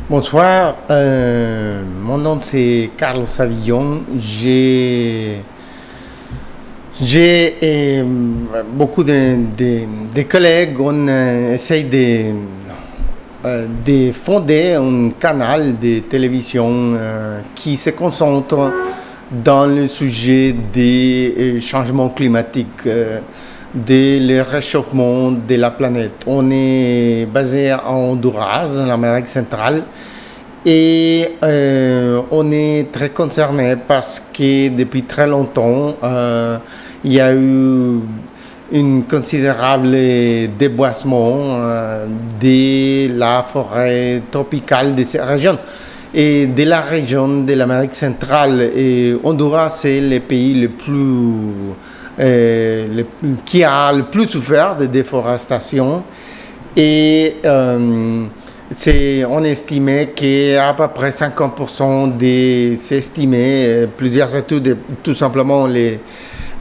Bonsoir, mon nom c'est Carlos Avillon. J'ai beaucoup de collègues. On essaye de fonder un canal de télévision qui se concentre dans le sujet des changements climatiques, le réchauffement de la planète. On est basé en Honduras, en Amérique centrale, et on est très concerné parce que depuis très longtemps, il y a eu un considérable déboisement de la forêt tropicale de cette région et de la région de l'Amérique centrale. Et Honduras, c'est le pays qui a le plus souffert de déforestation. Et on estimait qu'à peu près 50% c'est estimé, plusieurs études, tout simplement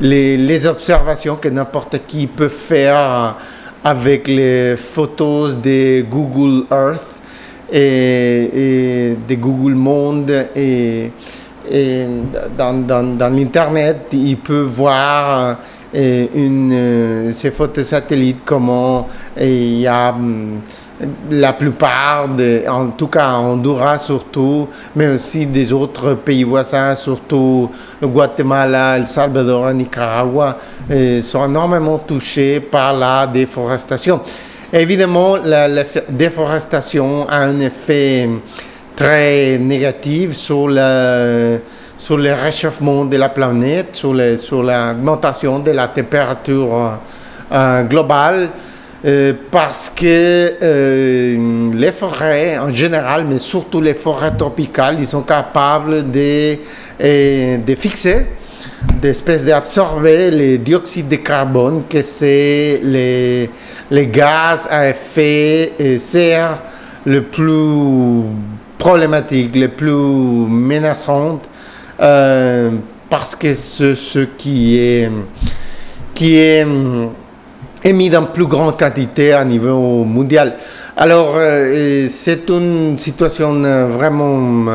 les observations que n'importe qui peut faire avec les photos de Google Earth et de Google Monde et dans l'Internet, il peut voir ces photos satellites, comment il y a la plupart, en tout cas en Honduras surtout, mais aussi des autres pays voisins, surtout le Guatemala, El Salvador, le Nicaragua, sont énormément touchés par la déforestation. Évidemment, la déforestation a un effet très négatif sur le réchauffement de la planète, sur l'augmentation de la température globale, parce que les forêts en général, mais surtout les forêts tropicales, ils sont capables de fixer, d'espèces d'absorber les dioxydes de carbone, que c'est les gaz à effet de serre le plus problématique, les plus menaçantes, parce que ce qui est émis dans plus grande quantité à niveau mondial. Alors, c'est une situation vraiment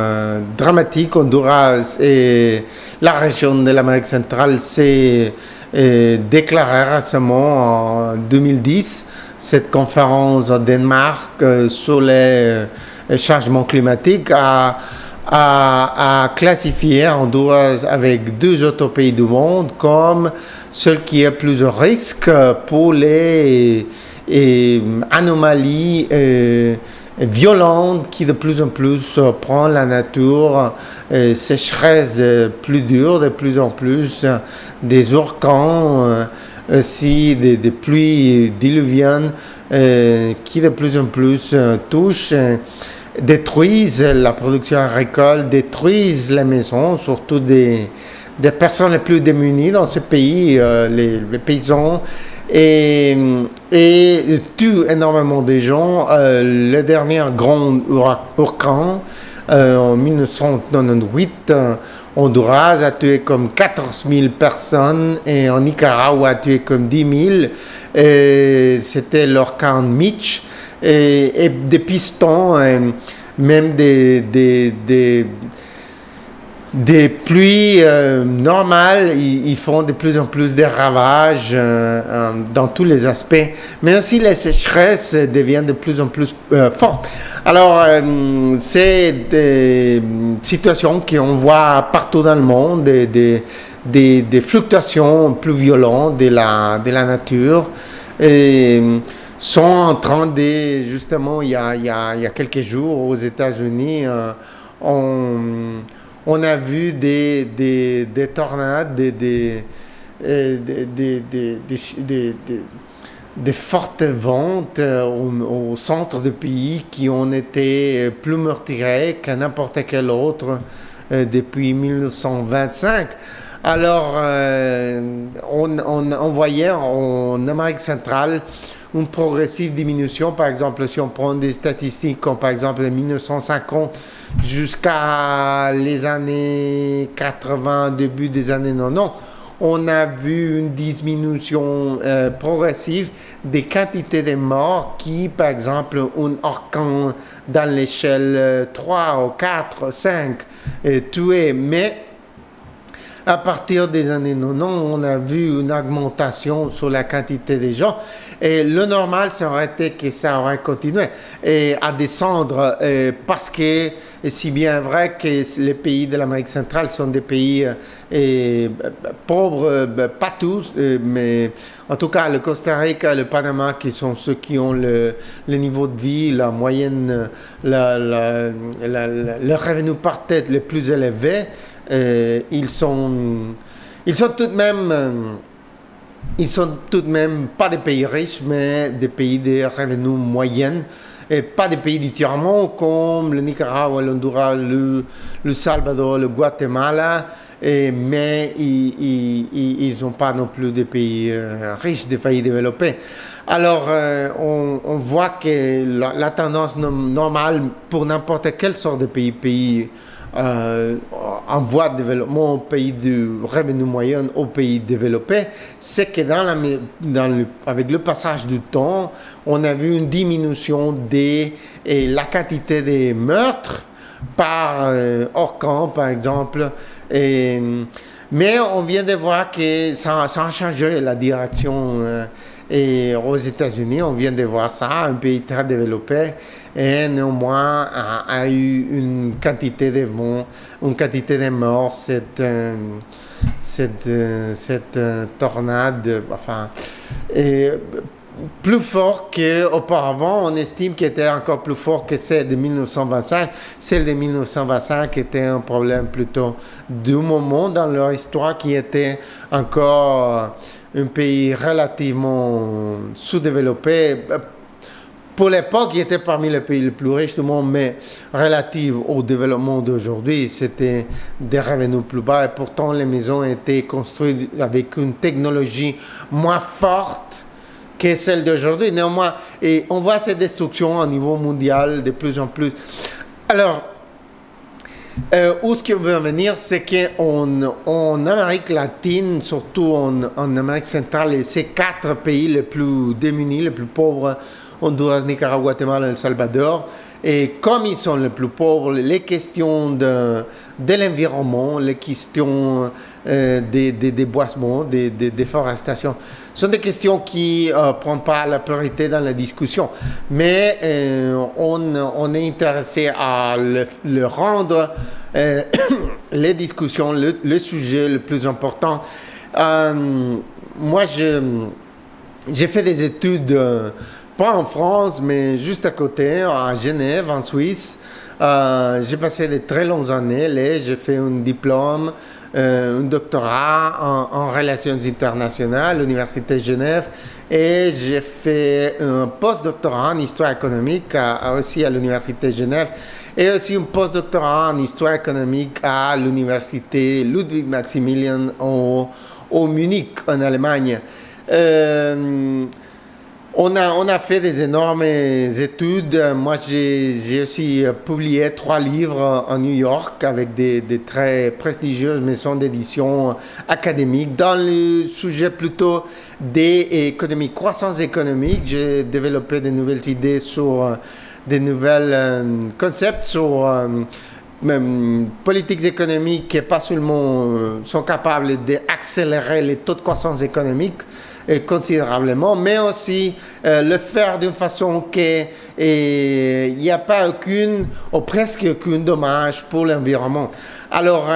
dramatique. Honduras et la région de l'Amérique centrale s'est déclaré récemment en 2010 cette conférence au Danemark sur les changements climatiques a classifié Honduras avec deux autres pays du monde comme celui qui est plus au risque pour les anomalies violentes qui de plus en plus prennent la nature, sécheresse plus dure, de plus en plus, des ouragans, aussi des pluies diluviennes qui de plus en plus touchent, détruisent la production agricole, détruisent les maisons, surtout des personnes les plus démunies dans ce pays, les paysans, et tuent énormément de gens. Le dernier grand ouragan en 1998, Honduras a tué comme 14 000 personnes et en Nicaragua a tué comme 10 000. C'était l'ouragan Mitch. Et des pistons, même des pluies normales, ils font de plus en plus de ravages dans tous les aspects. Mais aussi les sécheresses deviennent de plus en plus fortes. Alors, c'est des situations qu'on voit partout dans le monde, des fluctuations plus violentes de la nature. Et, sont en train de, justement, il y a quelques jours aux États-Unis, on a vu des tornades, des fortes ventes au centre du pays qui ont été plus meurtriers que n'importe quel autre depuis 1925. Alors, on voyait en Amérique centrale une progressive diminution. Par exemple, si on prend des statistiques comme par exemple de 1950 jusqu'à les années 80, début des années 90, on a vu une diminution progressive des quantités de morts qui, par exemple, un orcan dans l'échelle 3 ou 4, 5 tués. Mais à partir des années 90, on a vu une augmentation sur la quantité de gens. Et le normal, ça aurait été que ça aurait continué à descendre parce que c'est si bien vrai que les pays de l'Amérique centrale sont des pays pauvres, pas tous, mais en tout cas le Costa Rica et le Panama qui sont ceux qui ont le niveau de vie, la moyenne, le revenu par tête le plus élevé. Ils sont tout de même pas des pays riches, mais des pays de revenus moyens, et pas des pays du tiers-monde comme le Nicaragua, l'Honduras, le Salvador, le Guatemala, mais ils n'ont pas non plus des pays riches, des pays développés. Alors, on voit que la tendance normale pour n'importe quelle sorte de pays en voie de développement, au pays du revenu moyen, au pays développé, c'est que avec le passage du temps, on a vu une diminution de la quantité de meurtres par Orcan, par exemple. Mais on vient de voir que ça a changé la direction. Et aux États-Unis, on vient de voir ça, un pays très développé, et néanmoins a eu une quantité de morts, cette tornade, enfin, et plus fort qu'auparavant. On estime qu'elle était encore plus fort que celle de 1925. Celle de 1925 était un problème plutôt du moment dans leur histoire qui était encore un pays relativement sous-développé. Pour l'époque, il était parmi les pays les plus riches du monde, mais relatif au développement d'aujourd'hui, c'était des revenus plus bas. Et pourtant, les maisons étaient construites avec une technologie moins forte que celle d'aujourd'hui. Néanmoins, et on voit cette destruction au niveau mondial de plus en plus. Alors, où ce qu'on veut en venir, c'est qu'en Amérique latine, surtout en Amérique centrale, et ces 4 pays les plus démunis, les plus pauvres, Honduras, Nicaragua, Guatemala et El Salvador, et comme ils sont les plus pauvres, les questions de l'environnement, les questions des déboisements, des déforestations, sont des questions qui ne prennent pas la priorité dans la discussion. Mais on est intéressé à le rendre, les discussions, le sujet le plus important. Moi, j'ai fait des études pas en France, mais juste à côté, à Genève, en Suisse. J'ai passé de très longues années là. J'ai fait un diplôme, un doctorat en relations internationales à l'Université de Genève. Et j'ai fait un post-doctorat en histoire économique aussi à l'Université de Genève. Et aussi un post-doctorat en histoire économique à l'Université Ludwig Maximilian au Munich, en Allemagne. On a fait des énormes études. Moi, j'ai aussi publié 3 livres en New York avec des très prestigieuses maisons d'édition académiques dans le sujet plutôt des économies, croissance économique. J'ai développé de nouvelles idées sur des nouvelles concepts sur politiques économiques qui pas seulement sont capables d'accélérer les taux de croissance économique considérablement, mais aussi le faire d'une façon qu'il n'y a pas aucune ou presque aucun dommage pour l'environnement. Alors,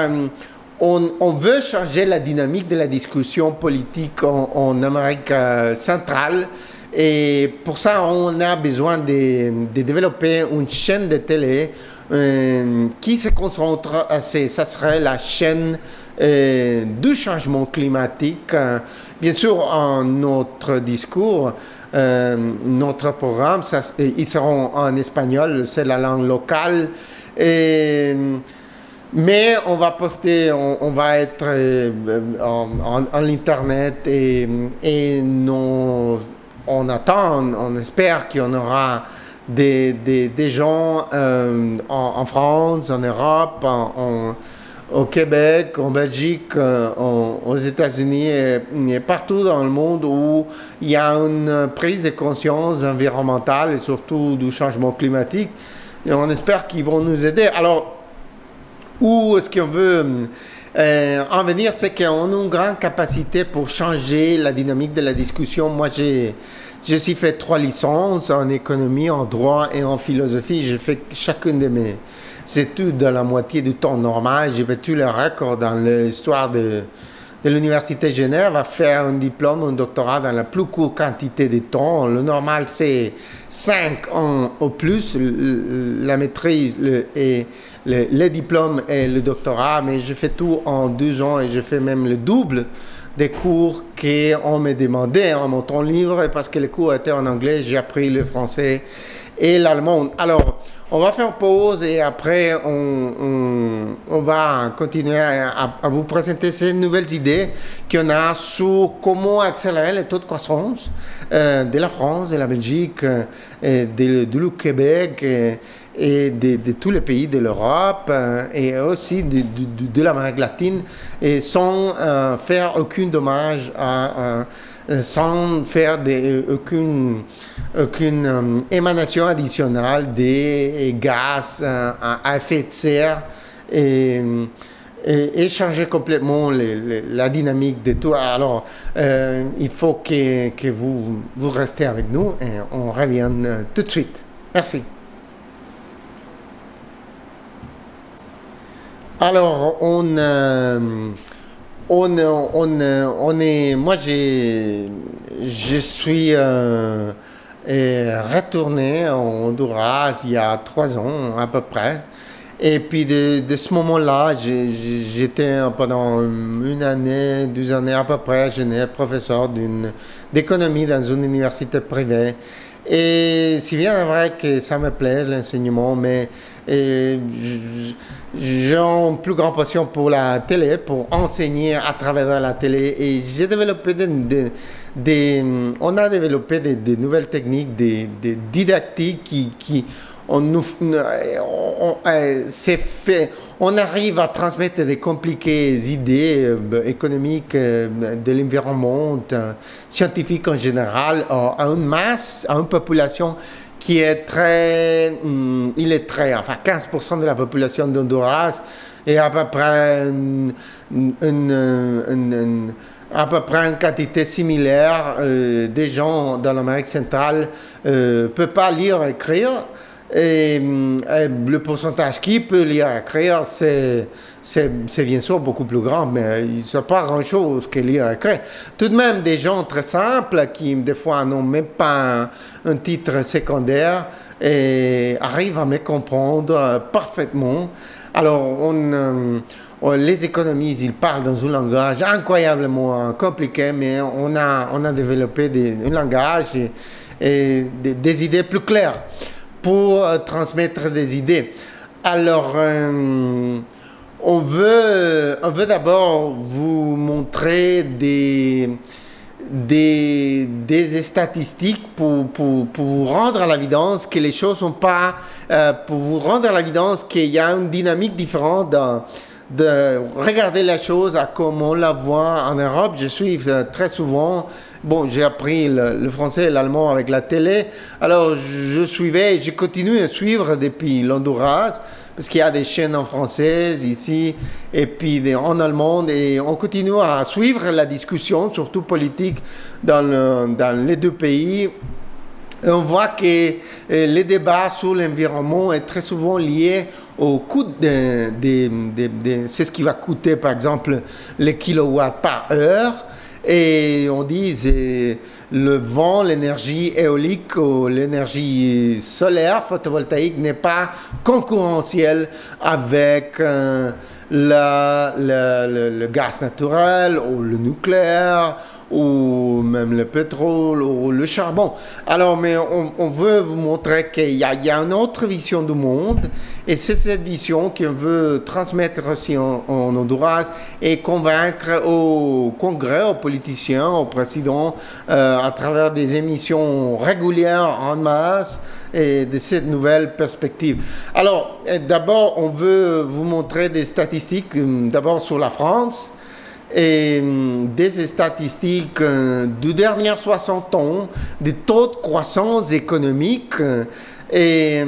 on veut changer la dynamique de la discussion politique en Amérique centrale. Et pour ça, on a besoin de développer une chaîne de télé qui se concentre ça serait la chaîne du changement climatique. Bien sûr, en notre discours, notre programme, ils seront en espagnol, c'est la langue locale. Mais on va poster, on va être en Internet et on attend, on espère qu'il y en aura des gens en France, en Europe, au Québec, en Belgique, aux États-Unis et partout dans le monde où il y a une prise de conscience environnementale et surtout du changement climatique. Et on espère qu'ils vont nous aider. Alors, où est-ce qu'on veut en venir, c'est qu'on a une grande capacité pour changer la dynamique de la discussion. Moi, j'ai aussi fait 3 licences en économie, en droit et en philosophie. J'ai fait chacune de mes études dans la moitié du temps normal. J'ai battu le record dans l'histoire de l'Université de Genève à faire un diplôme, un doctorat dans la plus courte quantité de temps. Le normal, c'est 5 ans au plus, la maîtrise et le diplôme et le doctorat, mais je fais tout en 2 ans et je fais même le double des cours qu'on me demandait en montant le livre, parce que les cours étaient en anglais, j'ai appris le français et l'allemand. Alors, on va faire pause et après, on va continuer à vous présenter ces nouvelles idées qu'on a sur comment accélérer les taux de croissance de la France, de la Belgique, du Québec et de tous les pays de l'Europe et aussi de l'Amérique latine, et sans faire aucun dommage sans faire aucune émanation additionnelle des gaz à effet de serre et changer complètement la dynamique de tout. Alors, il faut que vous restez avec nous et on revient tout de suite. Merci. Alors, moi, je suis retourné en Honduras il y a 3 ans à peu près. Et puis de ce moment-là, j'étais pendant 1 année, 2 années à peu près, j'étais professeur d'économie dans une université privée. Et c'est bien vrai que ça me plaît, l'enseignement, mais j'ai une plus grande passion pour la télé, pour enseigner à travers la télé. Et j'ai développé on a développé des nouvelles techniques, des didactiques qui on arrive à transmettre des compliquées idées économiques, de l'environnement, scientifique en général, à une masse, à une population qui est enfin 15% de la population d'Honduras et à peu près à peu près une quantité similaire des gens dans l'Amérique centrale ne peuvent pas lire et écrire. Et le pourcentage qui peut lire et écrire, c'est bien sûr beaucoup plus grand, mais il ne sait pas grand-chose que lire et écrire. Tout de même, des gens très simples qui, des fois, n'ont même pas un titre secondaire et arrivent à me comprendre parfaitement. Alors, les économistes, ils parlent dans un langage incroyablement compliqué, mais on a développé un langage et des idées plus claires pour transmettre des idées. Alors, on veut d'abord vous montrer des statistiques pour vous rendre à l'évidence que les choses sont pas... pour vous rendre à l'évidence qu'il y a une dynamique différente de regarder la chose à comme on la voit en Europe. Je suis très souvent... Bon, j'ai appris le français et l'allemand avec la télé. Alors, je continue à suivre depuis l'Honduras, parce qu'il y a des chaînes en français ici, et puis en allemand, et on continue à suivre la discussion, surtout politique, dans les 2 pays. Et on voit que les débats sur l'environnement est très souvent lié au coût c'est ce qui va coûter, par exemple, les kilowatts par heure. Et on dit le vent, l'énergie éolique ou l'énergie solaire photovoltaïque n'est pas concurrentielle avec le gaz naturel ou le nucléaire ou même le pétrole ou le charbon. Alors, mais on veut vous montrer qu'il y a une autre vision du monde et c'est cette vision qu'on veut transmettre aussi en Honduras et convaincre au Congrès, aux politiciens, aux présidents à travers des émissions régulières en masse et de cette nouvelle perspective. Alors, d'abord, on veut vous montrer des statistiques, d'abord sur la France, et des statistiques du dernier 60 ans, des taux de croissance économique. Et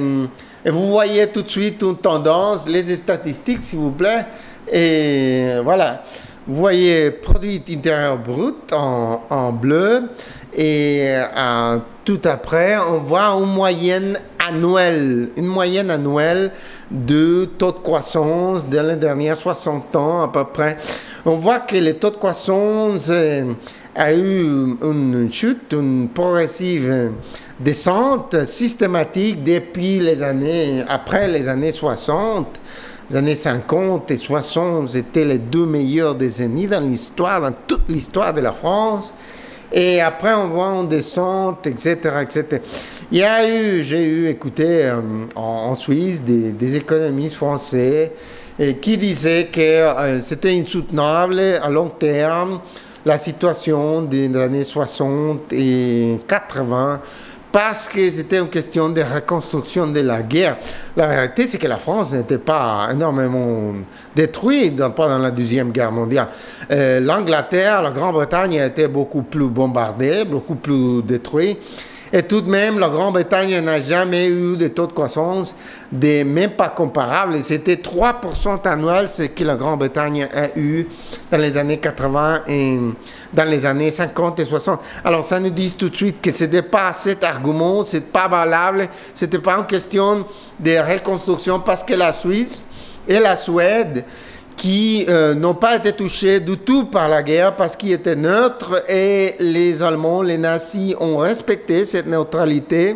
vous voyez tout de suite une tendance, les statistiques, s'il vous plaît. Et voilà, vous voyez produit intérieur brut en bleu. Et tout après, on voit une moyenne annuelle de taux de croissance dans les derniers 60 ans à peu près. On voit que le taux de croissance a eu une chute, une progressive descente systématique depuis après les années 60. Les années 50 et 60 étaient les deux meilleures décennies dans toute l'histoire de la France. Et après, on voit en descente, etc., etc. J'ai écouté en Suisse des économistes français qui disaient que c'était insoutenable à long terme la situation des années 60 et 80 parce que c'était une question de reconstruction de la guerre. La vérité, c'est que la France n'était pas énormément détruite pendant la Deuxième Guerre mondiale. L'Angleterre, la Grande-Bretagne a été beaucoup plus bombardée, beaucoup plus détruite. Et tout de même, la Grande-Bretagne n'a jamais eu de taux de croissance, même pas comparables. C'était 3% annuel, ce que la Grande-Bretagne a eu dans les années 80 et dans les années 50 et 60. Alors, ça nous dit tout de suite que ce n'était pas cet argument, ce n'était pas valable, ce n'était pas une question de reconstruction parce que la Suisse et la Suède, qui n'ont pas été touchés du tout par la guerre parce qu'ils étaient neutres et les Allemands, les nazis ont respecté cette neutralité.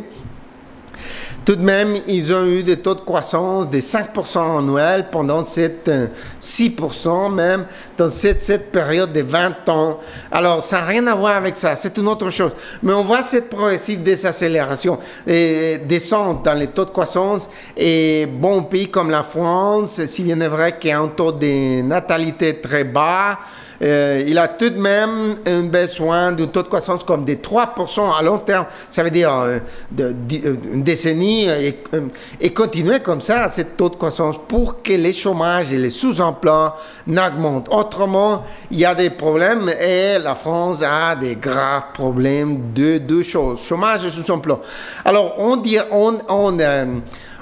Tout de même, ils ont eu des taux de croissance de 5% annuels pendant 6% même, dans cette période de 20 ans. Alors, ça n'a rien à voir avec ça, c'est une autre chose. Mais on voit cette progressive désaccélération et descente dans les taux de croissance. Et bon, un pays comme la France, s'il bien est vrai qu'il y a un taux de natalité très bas, il a tout de même un besoin d'un taux de croissance comme des 3% à long terme. Ça veut dire une décennie et continuer comme ça, ce taux de croissance, pour que les chômages et les sous-emplois n'augmentent. Autrement, il y a des problèmes et la France a des graves problèmes de deux choses, chômage et sous-emploi. Alors,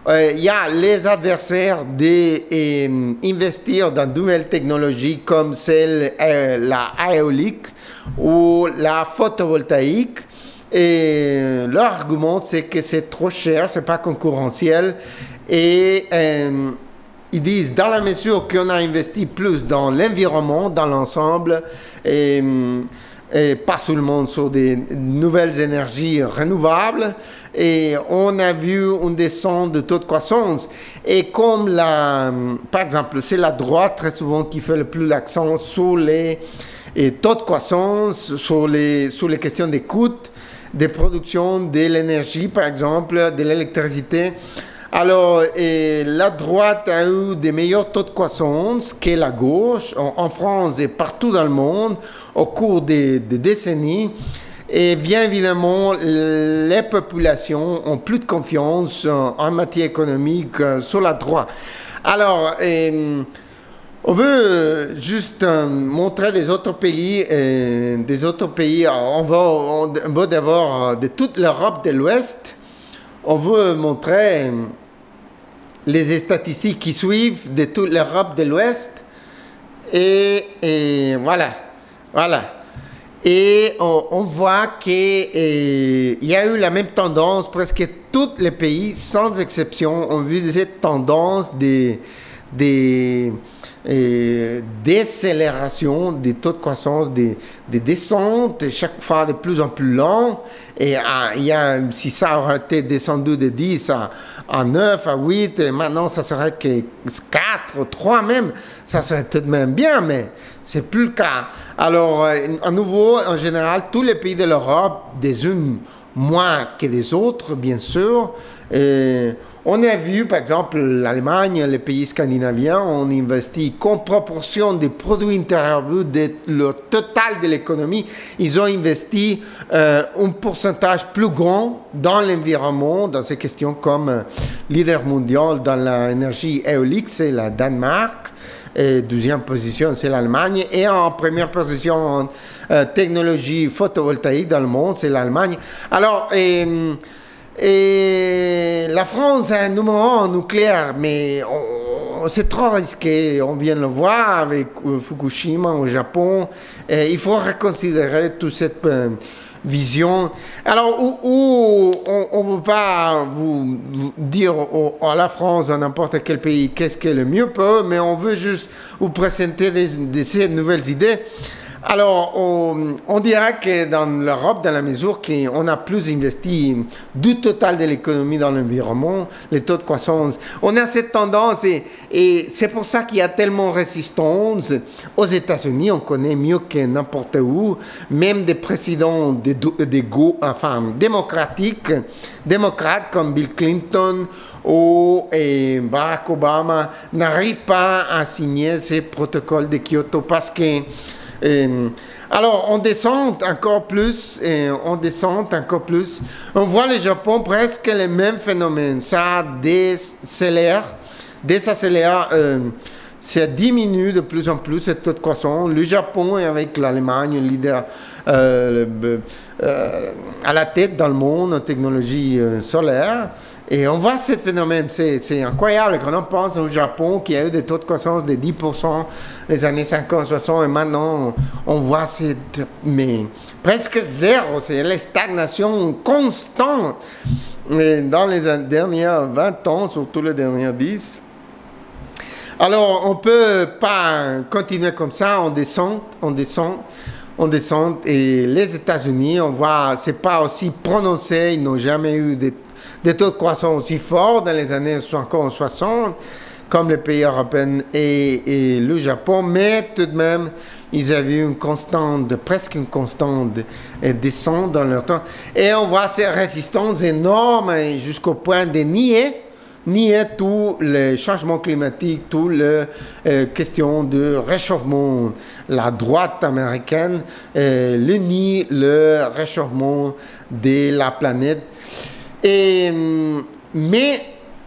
il y a les adversaires d'investir dans de nouvelles technologies comme la aéolique ou la photovoltaïque. Et leur argument, c'est que c'est trop cher, c'est pas concurrentiel. Et ils disent, dans la mesure qu'on a investi plus dans l'environnement, dans l'ensemble, et pas seulement sur des nouvelles énergies renouvelables, et on a vu une descente de taux de croissance. Et comme par exemple, c'est la droite très souvent qui fait le plus l'accent sur les taux de croissance, sur les questions des coûts, des productions de l'énergie, par exemple, de l'électricité. Alors, la droite a eu des meilleurs taux de croissance que la gauche, en France et partout dans le monde, au cours des décennies. Et bien évidemment, les populations ont plus de confiance en matière économique sur la droite. Alors, on veut juste montrer des autres pays. On veut d'abord de toute l'Europe de l'Ouest. On veut montrer les statistiques qui suivent de toute l'Europe de l'Ouest. Et voilà. Et on voit qu'il y a eu la même tendance, presque tous les pays, sans exception, ont vu cette tendance des décélérations des taux de croissance, des descentes, chaque fois de plus en plus lents. Et si ça aurait été descendu de 10 à 9, à 8, et maintenant ça serait que 4, 3 même, ça serait tout de même bien, mais c'est plus le cas. Alors, à nouveau, en général, tous les pays de l'Europe, des unes moins que des autres, bien sûr. On a vu, par exemple, l'Allemagne, les pays scandinaviens, on investit comme proportion des produits intérieurs bruts, le total de l'économie, ils ont investi un pourcentage plus grand dans l'environnement, dans ces questions comme leader mondial dans l'énergie éolique, c'est la Danemark. Et deuxième position, c'est l'Allemagne. Et en première position en technologie photovoltaïque dans le monde, c'est l'Allemagne. Alors, et la France a un numéro un nucléaire, mais c'est trop risqué. On vient de le voir avec Fukushima au Japon. Et il faut reconsidérer toute cette vision. Alors, on ne veut pas vous dire à la France, à n'importe quel pays, qu'est-ce qui est le mieux pour eux, mais on veut juste vous présenter ces nouvelles idées. Alors, on dirait que dans l'Europe, dans la mesure qu'on a plus investi du total de l'économie dans l'environnement, les taux de croissance, on a cette tendance et c'est pour ça qu'il y a tellement de résistance. Aux États-Unis, on connaît mieux que n'importe où, même des présidents démocrates comme Bill Clinton ou Barack Obama n'arrivent pas à signer ces protocoles de Kyoto parce que alors, on descend encore plus, On voit le Japon presque le même phénomène. Ça décélère, ça diminue de plus en plus cette taux de croissance. Le Japon est avec l'Allemagne, leader à la tête dans le monde en technologie solaire. Et on voit ce phénomène, c'est incroyable quand on pense au Japon qui a eu des taux de croissance de 10% les années 50-60 et maintenant on voit mais presque zéro, c'est la stagnation constante. Mais dans les dernières 20 ans, surtout les dernières 10. Alors on ne peut pas continuer comme ça, on descend. Et les États-Unis, on voit, c'est pas aussi prononcé, ils n'ont jamais eu des taux de croissance aussi forts dans les années 50-60, comme les pays européens et le Japon, mais tout de même, ils avaient presque une constante descente dans leur temps. Et on voit ces résistances énormes jusqu'au point de nier tous les changements climatiques, toutes les questions de réchauffement. La droite américaine nie le réchauffement de la planète. Mais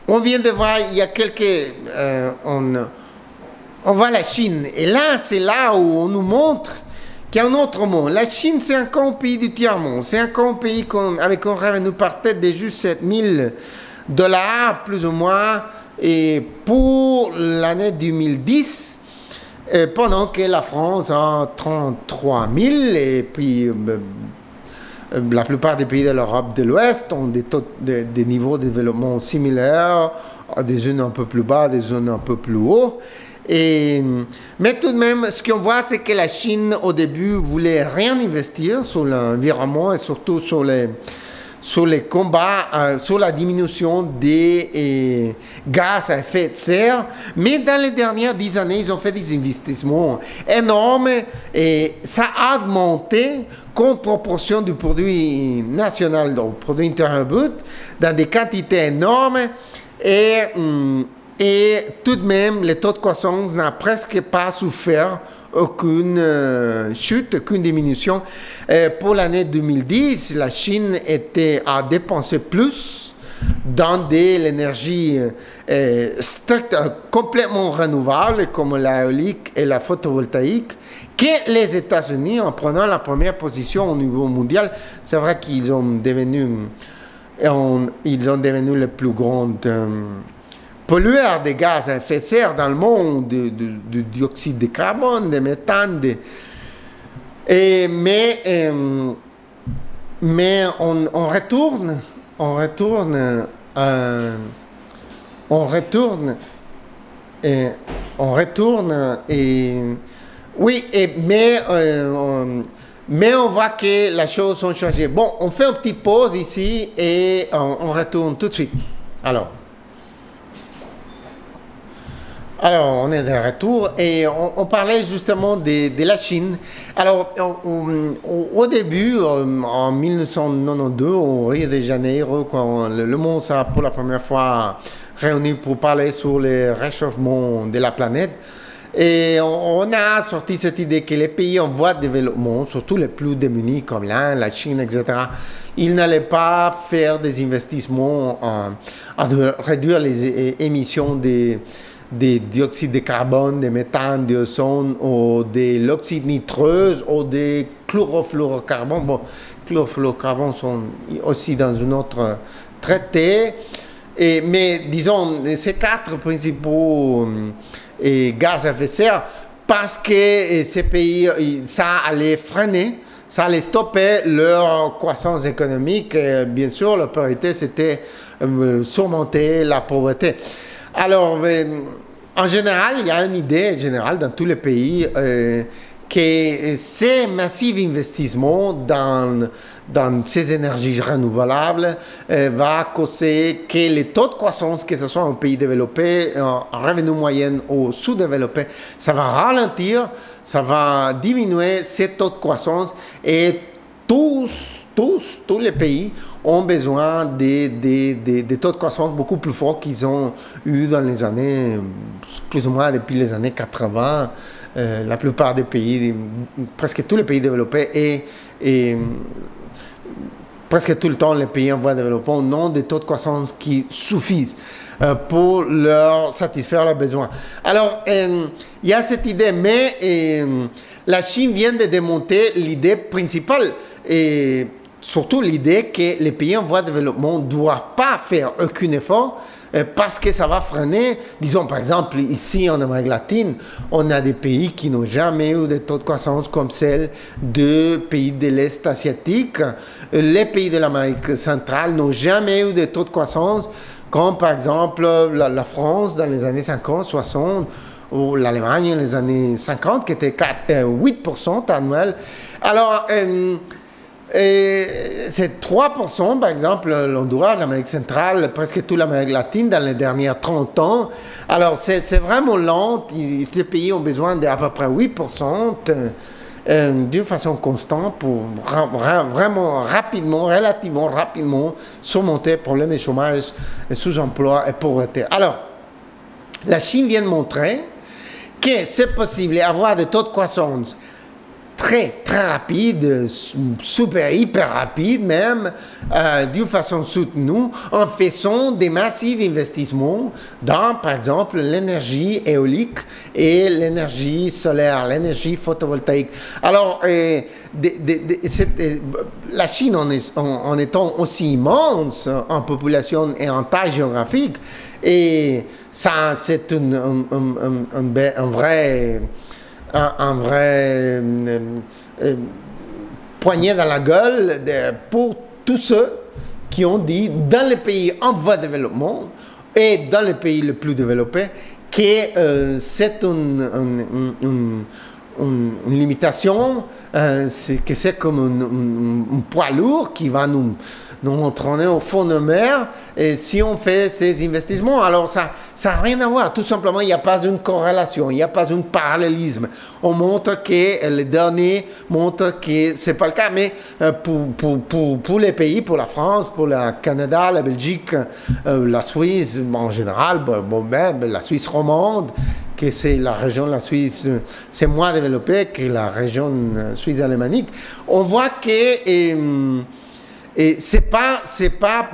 on vient de voir, il y a quelques... on voit la Chine. Et là, c'est là où on nous montre qu'il y a un autre monde. La Chine, c'est encore un pays du tiers-monde. C'est encore un pays avec un revenu par tête de juste $7 000, plus ou moins, et pour l'année 2010, pendant que la France a 33 000, et puis la plupart des pays de l'Europe de l'Ouest ont des niveaux de développement similaires, des zones un peu plus bas, des zones un peu plus haut. Mais tout de même, ce qu'on voit, c'est que la Chine, au début, voulait rien investir sur l'environnement et surtout sur les combats, sur la diminution des gaz à effet de serre. Mais dans les dernières 10 années, ils ont fait des investissements énormes et ça a augmenté comme proportion du produit national, donc produit intérieur brut, dans des quantités énormes. Et tout de même, le taux de croissance n'a presque pas souffert aucune chute, aucune diminution. Pour l'année 2010, la Chine a dépensé plus dans de l'énergie stricte, complètement renouvelable, comme l'éolique et la photovoltaïque, que les États-Unis, en prenant la première position au niveau mondial. C'est vrai qu'ils ont devenu le plus grand pollueur de gaz à effet de serre dans le monde, de dioxyde de carbone, de méthane. Mais on retourne on retourne et oui, mais on voit que les choses ont changé. Bon, on fait une petite pause ici et on retourne tout de suite. Alors, on est de retour et on parlait justement de la Chine. Alors, au début, en 1992, au Rio de Janeiro, quand le monde s'est pour la première fois réuni pour parler sur le réchauffement de la planète, et on a sorti cette idée que les pays en voie de développement, surtout les plus démunis comme l'Inde, la Chine, etc., ils n'allaient pas faire des investissements à réduire les émissions des dioxydes de carbone, des méthane, de ozone, ou de l'oxyde nitreuse, ou des chlorofluorocarbons. Bon, chlorofluorocarbons sont aussi dans une autre traité. Mais disons, ces quatre principaux gaz à effet de serre, parce que ces pays, ça allait freiner, ça allait stopper leur croissance économique. Et bien sûr, la priorité, c'était surmonter la pauvreté. Alors, en général, il y a une idée générale dans tous les pays que ces massifs investissements dans ces énergies renouvelables va causer que les taux de croissance, que ce soit en pays développés, en revenu moyen ou sous-développés, ça va ralentir, ça va diminuer ces taux de croissance et tous les pays ont besoin des taux de croissance beaucoup plus forts qu'ils ont eu dans les années, plus ou moins depuis les années 80. La plupart des pays, presque tous les pays développés et presque tout le temps les pays en voie de développement n'ont des taux de croissance qui suffisent pour leur satisfaire leurs besoins. Alors, il y a cette idée, mais la Chine vient de démonter l'idée principale et surtout l'idée que les pays en voie de développement ne doivent pas faire aucun effort parce que ça va freiner. Disons par exemple ici en Amérique latine, on a des pays qui n'ont jamais eu de taux de croissance comme celle de pays de l'Est asiatique. Les pays de l'Amérique centrale n'ont jamais eu de taux de croissance comme par exemple la France dans les années 50, 60 ou l'Allemagne dans les années 50 qui était 8% annuel. Alors, c'est 3%, par exemple, l'Honduras, l'Amérique centrale, presque toute l'Amérique latine dans les dernières 30 ans. Alors, c'est vraiment lent. Ces pays ont besoin d'à peu près 8% d'une façon constante pour vraiment rapidement, relativement rapidement, surmonter le problème de chômage, sous-emploi et pauvreté. Alors, la Chine vient de montrer que c'est possible d'avoir des taux de croissance très rapide, super, hyper rapide même, d'une façon soutenue, en faisant des massifs investissements dans, par exemple, l'énergie éolique et l'énergie solaire, l'énergie photovoltaïque. Alors, la Chine, en étant aussi immense en population et en taille géographique, et ça, c'est un vrai poignée dans la gueule pour tous ceux qui ont dit dans les pays en voie de développement et dans les pays les plus développés que c'est une limitation, que c'est comme un poids lourd qui va nous entraîner au fond de mer et si on fait ces investissements. Alors ça n'a rien à voir, tout simplement il n'y a pas une corrélation, il n'y a pas un parallélisme. On montre que les données montrent que ce n'est pas le cas, mais pour les pays, pour la France, pour le Canada, la Belgique, la Suisse en général, la Suisse romande, que c'est la région de la Suisse, c'est moins développé que la région suisse alémanique, on voit que c'est pas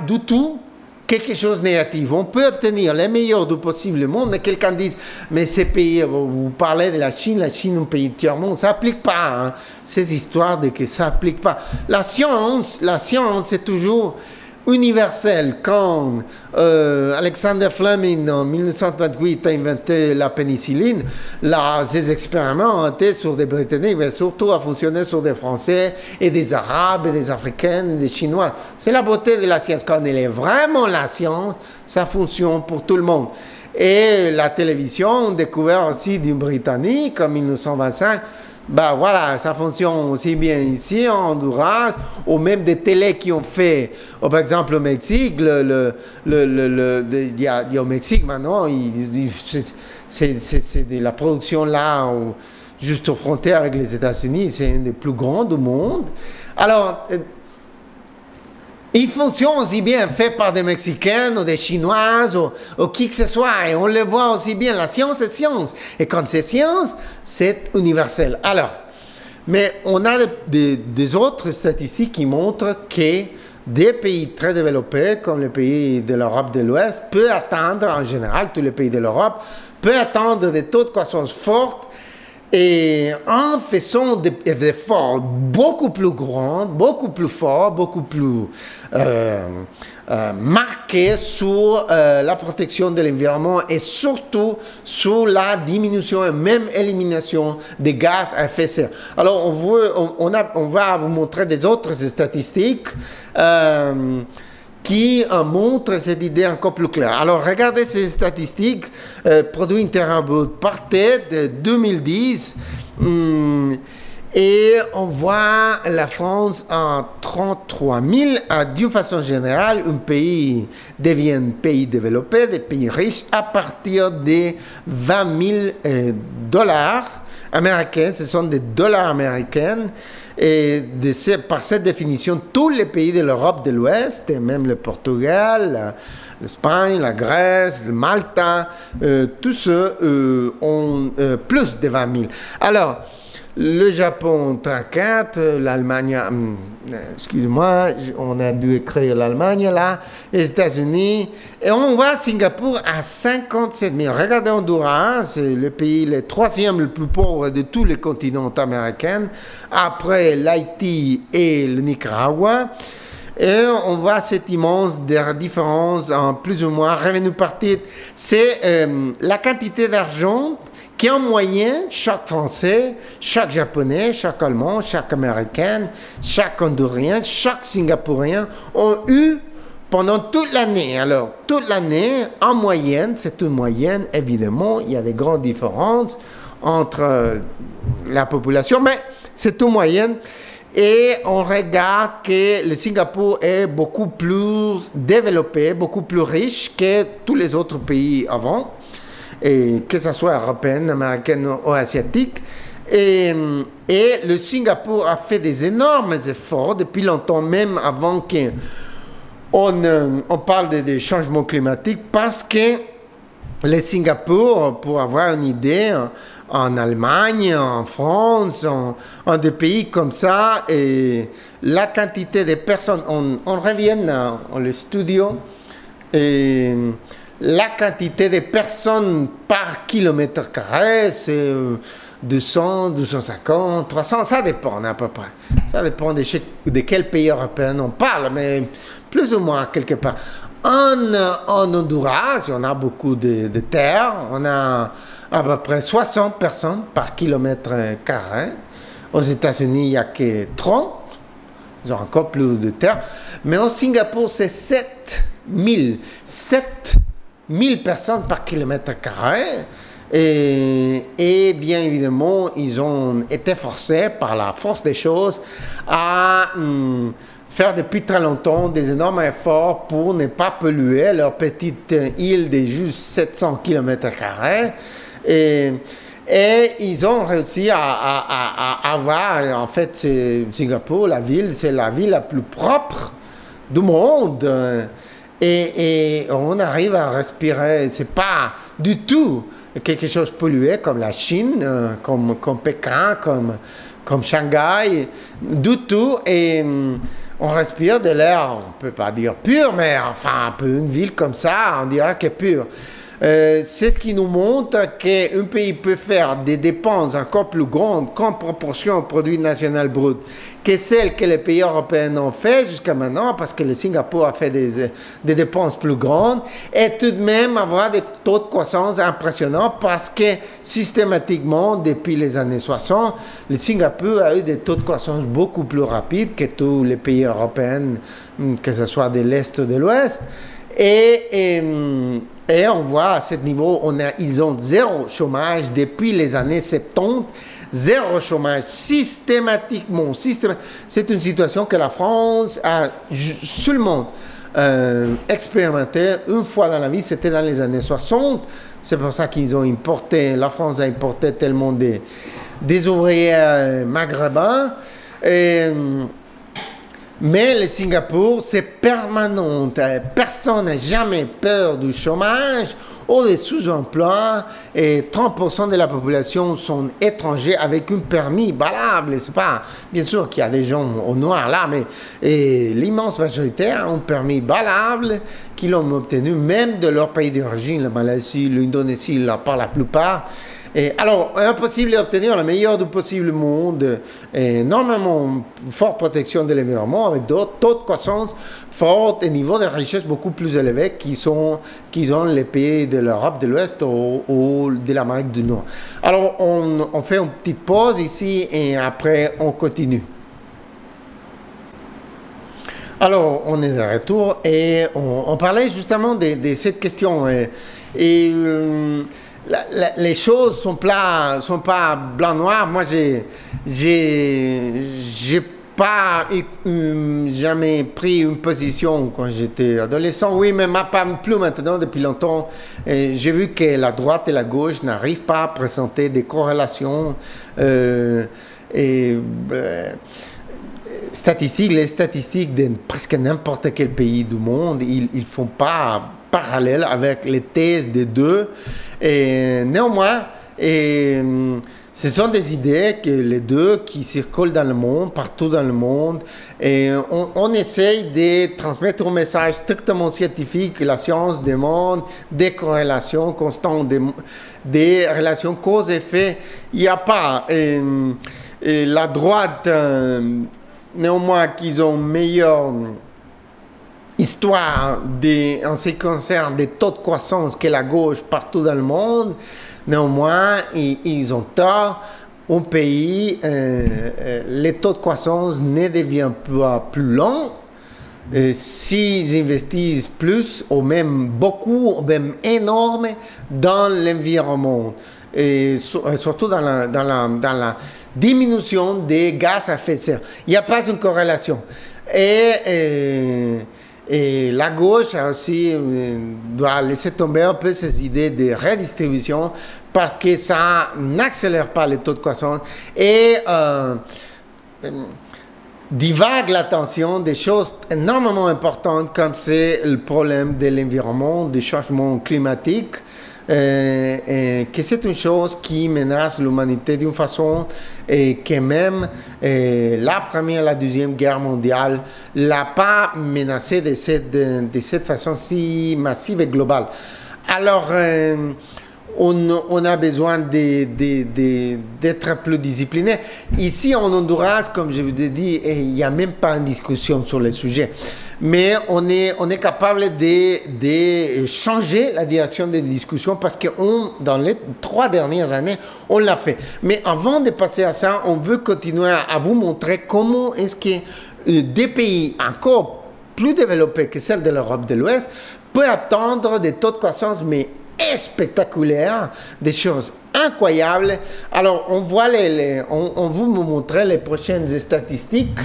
du tout quelque chose de négatif. On peut obtenir les meilleurs du possible du monde, mais quelqu'un dit, mais ces pays, vous parlez de la Chine est un pays de tiers-monde, ça n'applique pas, hein, ces histoires de que ça n'applique pas. La science, c'est toujours universel. Quand Alexander Fleming en 1928 a inventé la pénicilline, ces expériments ont été sur des Britanniques, mais surtout a fonctionné sur des Français et des Arabes et des Africains et des Chinois. C'est la beauté de la science. Quand elle est vraiment la science, ça fonctionne pour tout le monde. Et la télévision, on a découvert aussi du Britannique en 1925. Ben voilà, ça fonctionne aussi bien ici en Honduras, ou même des télés qui ont fait, par exemple au Mexique, il y a au Mexique maintenant, c'est de la production là, juste aux frontières avec les États-Unis, c'est une des plus grandes du monde. Alors, il fonctionne aussi bien fait par des Mexicains ou des Chinoises ou qui que ce soit. Et on le voit aussi bien. La science est science. Et quand c'est science, c'est universel. Alors, mais on a des autres statistiques qui montrent que des pays très développés, comme les pays de l'Europe de l'Ouest, peuvent atteindre, en général, tous les pays de l'Europe, peuvent atteindre des taux de croissance forts. Et en faisant des efforts beaucoup plus grands, beaucoup plus forts, beaucoup plus marqués sur la protection de l'environnement et surtout sur la diminution et même élimination des gaz à effet de serre. Alors, on va vous montrer des autres statistiques qui montre cette idée encore plus claire. Alors, regardez ces statistiques, produit intérieur brut par tête de 2010, et on voit la France en 33 000. D'une façon générale, un pays devient un pays développé, des pays riches, à partir de 20 000 dollars américains. Ce sont des dollars américains. Et par cette définition, tous les pays de l'Europe de l'Ouest, et même le Portugal, l'Espagne, la Grèce, le Malta, tous ceux ont plus de 20 000. Alors, le Japon 34, l'Allemagne, excusez-moi, on a dû écrire l'Allemagne là, les États-Unis, et on voit Singapour à 57 000. Regardez Honduras, c'est le pays le troisième le plus pauvre de tous les continents américains, après l'Haïti et le Nicaragua. Et on voit cette immense différence en plus ou moins revenu par tête. C'est la quantité d'argent qu'en moyenne, chaque Français, chaque Japonais, chaque Allemand, chaque Américain, chaque Hondurien, chaque Singapourien ont eu pendant toute l'année. Alors, toute l'année, en moyenne, c'est une moyenne, évidemment, il y a des grandes différences entre la population, mais c'est une moyenne. Et on regarde que le Singapour est beaucoup plus développé, beaucoup plus riche que tous les autres pays avant, et que ce soit européenne, américaine ou asiatique. Et le Singapour a fait des énormes efforts depuis longtemps, même avant qu'on parle des changements climatiques, parce que le Singapour, pour avoir une idée, en Allemagne, en France, en des pays comme ça, et la quantité de personnes, on revient dans le studio, et la quantité de personnes par kilomètre carré, c'est 200, 250, 300, ça dépend à peu près. Ça dépend de quel pays européen on parle, mais plus ou moins quelque part. En Honduras, on a beaucoup de terres, on a à peu près 60 personnes par kilomètre carré. Aux États-Unis, il n'y a que 30, ils ont encore plus de terres. Mais au Singapour, c'est 7 000 personnes par kilomètre carré. Et bien évidemment, ils ont été forcés par la force des choses à faire depuis très longtemps des énormes efforts pour ne pas polluer leur petite île de juste 700 km². Et ils ont réussi à avoir, en fait, Singapour, la ville, c'est la ville la plus propre du monde. Et on arrive à respirer. C'est pas du tout quelque chose pollué comme la Chine, comme Pékin, comme Shanghai, du tout. Et on respire de l'air, on ne peut pas dire pur, mais enfin, un peu une ville comme ça, on dirait que pur. C'est ce qui nous montre qu'un pays peut faire des dépenses encore plus grandes qu'en proportion au produit national brut que celles que les pays européens ont fait jusqu'à maintenant, parce que le Singapour a fait des dépenses plus grandes, et tout de même avoir des taux de croissance impressionnants, parce que systématiquement, depuis les années 60, le Singapour a eu des taux de croissance beaucoup plus rapides que tous les pays européens, que ce soit de l'Est ou de l'Ouest. Et on voit à ce niveau, ils ont zéro chômage depuis les années 70. Zéro chômage systématiquement. C'est une situation que la France a seulement expérimenté une fois dans la vie, c'était dans les années 60. C'est pour ça qu'ils ont importé, la France a importé tellement des ouvriers maghrébins. Mais le Singapour, c'est permanent. Personne n'a jamais peur du chômage ou des sous-emplois. Et 30% de la population sont étrangers avec un permis valable. C'est pas, bien sûr qu'il y a des gens au noir là, mais l'immense majorité a un permis valable qu'ils l'ont obtenu même de leur pays d'origine, la Malaisie, l'Indonésie, par la plupart. Et alors, impossible d'obtenir le meilleur du possible monde. Et normalement, forte protection de l'environnement avec d'autres taux de croissance forts et niveaux de richesse beaucoup plus élevés qu'ils ont les pays de l'Europe de l'Ouest ou de l'Amérique du Nord. Alors, on fait une petite pause ici et après, on continue. Alors, on est de retour et on parlait justement de cette question. Les choses sont pas blanc-noir. Moi, j'ai pas jamais pris une position quand j'étais adolescent. Oui, mais pas plus maintenant, depuis longtemps. J'ai vu que la droite et la gauche n'arrivent pas à présenter des corrélations statistiques. Les statistiques de presque n'importe quel pays du monde, ils font pas parallèle avec les thèses des deux. Et néanmoins, ce sont des idées que les deux qui circulent dans le monde, partout dans le monde, et on essaye de transmettre un message strictement scientifique que la science demande des corrélations constantes, des relations cause-effet. Il n'y a pas. Et la droite, néanmoins, qu'ils ont meilleure histoire en ce qui concerne des taux de croissance que la gauche partout dans le monde. Néanmoins, ils ont tort. Un pays, les taux de croissance ne deviennent plus longs s'ils investissent plus, ou même beaucoup, ou même énorme, dans l'environnement. Et surtout dans la diminution des gaz à effet de serre. Il n'y a pas une corrélation. Et la gauche a aussi doit laisser tomber un peu ces idées de redistribution parce que ça n'accélère pas les taux de croissance et divague l'attention des choses énormément importantes comme c'est le problème de l'environnement, du changement climatique. Que c'est une chose qui menace l'humanité d'une façon et que même la Première et la Deuxième Guerre mondiale l'a pas menacé de cette façon si massive et globale. Alors, on a besoin d'être plus discipliné. Ici, en Honduras, comme je vous ai dit, il n'y a même pas une discussion sur le sujet. Mais on est capable de changer la direction des discussions parce que dans les 3 dernières années, on l'a fait. Mais avant de passer à ça, on veut continuer à vous montrer comment est-ce que des pays encore plus développés que celles de l'Europe de l'Ouest peuvent atteindre des taux de croissance, mais spectaculaires, des choses incroyables. Alors, on voit on vous montrer les prochaines statistiques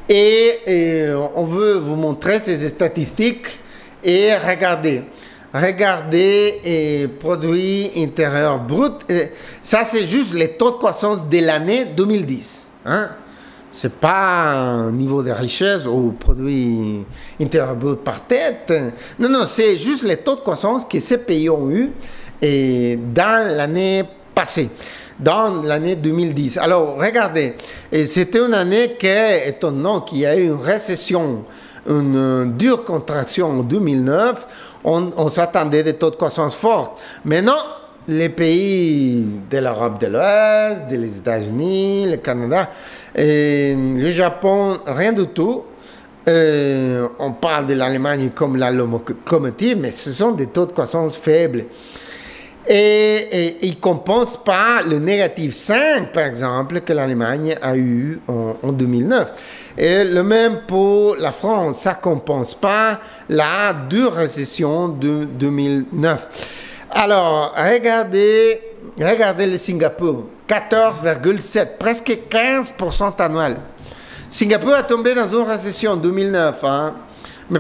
et on veut vous montrer ces statistiques et regardez produit intérieur brut. Ça, c'est juste les taux de croissance de l'année 2010. Hein? Ce n'est pas un niveau de richesse ou produit intérieur brut par tête. Non, c'est juste les taux de croissance que ces pays ont eu dans l'année passée. Dans l'année 2010. Alors, regardez, c'était une année étonnant qu'il y a eu une récession, une dure contraction en 2009. On s'attendait à des taux de croissance forts. Mais non, les pays de l'Europe de l'Ouest, des États-Unis, le Canada, le Japon, rien du tout. On parle de l'Allemagne comme la locomotive, mais ce sont des taux de croissance faibles. et il ne compense pas le négatif 5, par exemple, que l'Allemagne a eu en 2009. Et le même pour la France, ça ne compense pas la dure récession de 2009. Alors, regardez le Singapour, 14,7, presque 15% annuel. Singapour a tombé dans une récession en 2009, hein, mais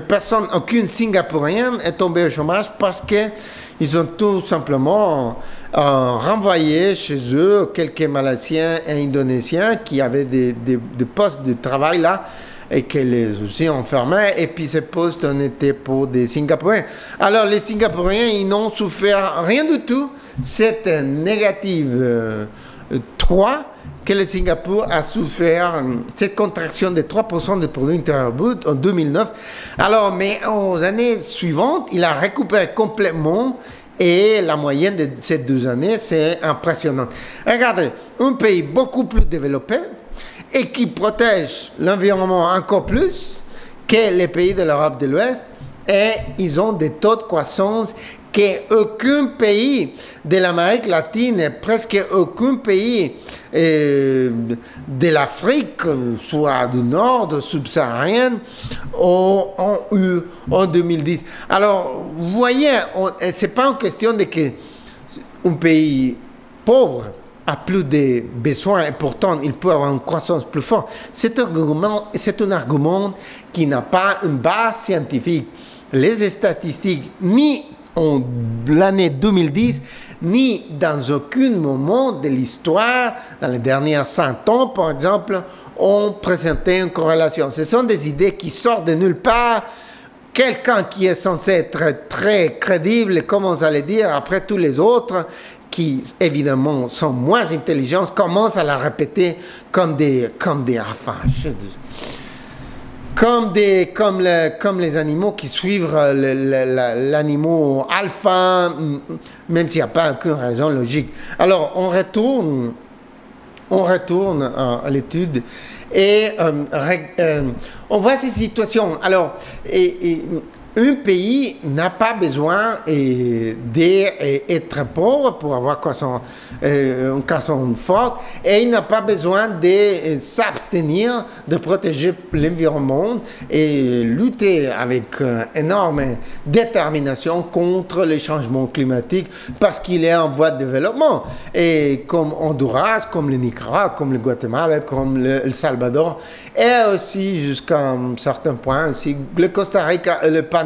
aucune Singapourienne est tombée au chômage parce qu'ils ont tout simplement renvoyé chez eux quelques Malaisiens et Indonésiens qui avaient des postes de travail là et que les aussi enfermaient, et puis ces postes en étaient pour des Singapouriens. Alors les Singapouriens, ils n'ont souffert rien du tout, cette négative 3 que le Singapour a souffert, cette contraction de 3% du produit intérieur brut en 2009. Alors, mais aux années suivantes, il a récupéré complètement, et la moyenne de ces 2 années, c'est impressionnant. Regardez, un pays beaucoup plus développé et qui protège l'environnement encore plus que les pays de l'Europe de l'Ouest, et ils ont des taux de croissance qu'aucun pays de l'Amérique latine, presque aucun pays de l'Afrique, soit du Nord, de subsaharienne, ont eu en 2010. Alors, vous voyez, ce n'est pas une question de qu'un pays pauvre a plus de besoins et pourtant il peut avoir une croissance plus forte. C'est un argument qui n'a pas une base scientifique. Les statistiques, ni en l'année 2010, ni dans aucun moment de l'histoire, dans les dernières 100 ans par exemple, ont présenté une corrélation. Ce sont des idées qui sortent de nulle part. Quelqu'un qui est censé être très crédible commence à le dire, après tous les autres, qui évidemment sont moins intelligents, commencent à la répéter comme les animaux qui suivent l'animal alpha, même s'il n'y a pas aucune raison logique. Alors, on retourne à l'étude et on voit ces situations. Alors, un pays n'a pas besoin d'être pauvre pour avoir une croissance forte, et il n'a pas besoin de s'abstenir de protéger l'environnement et lutter avec énorme détermination contre les changements climatiques parce qu'il est en voie de développement. Et comme Honduras, comme le Nicaragua, comme le Guatemala, comme le Salvador, et aussi jusqu'à un certain point aussi le Costa Rica et le Panama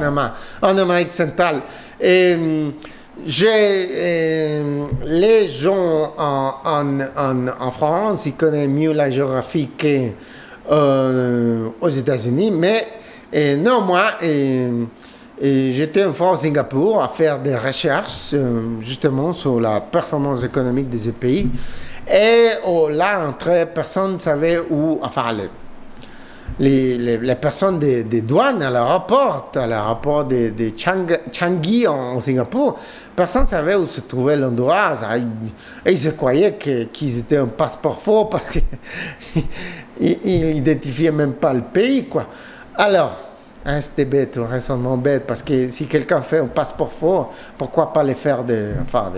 en Amérique centrale. Et les gens en France, ils connaissent mieux la géographie qu'aux États-Unis, mais non, moi, j'étais en France, Singapour, à faire des recherches justement sur la performance économique de ces pays. Et là, personne ne savait où, enfin, les personnes des douanes à l'aéroport de Changi en Singapour, personne ne savait où se trouvait l'Honduras. Et ils se croyaient qu'ils étaient un passeport faux parce qu'ils n'identifiaient même pas le pays, quoi. Alors, c'était bête, un raisonnement bête, parce que si quelqu'un fait un passeport faux, pourquoi pas le faire de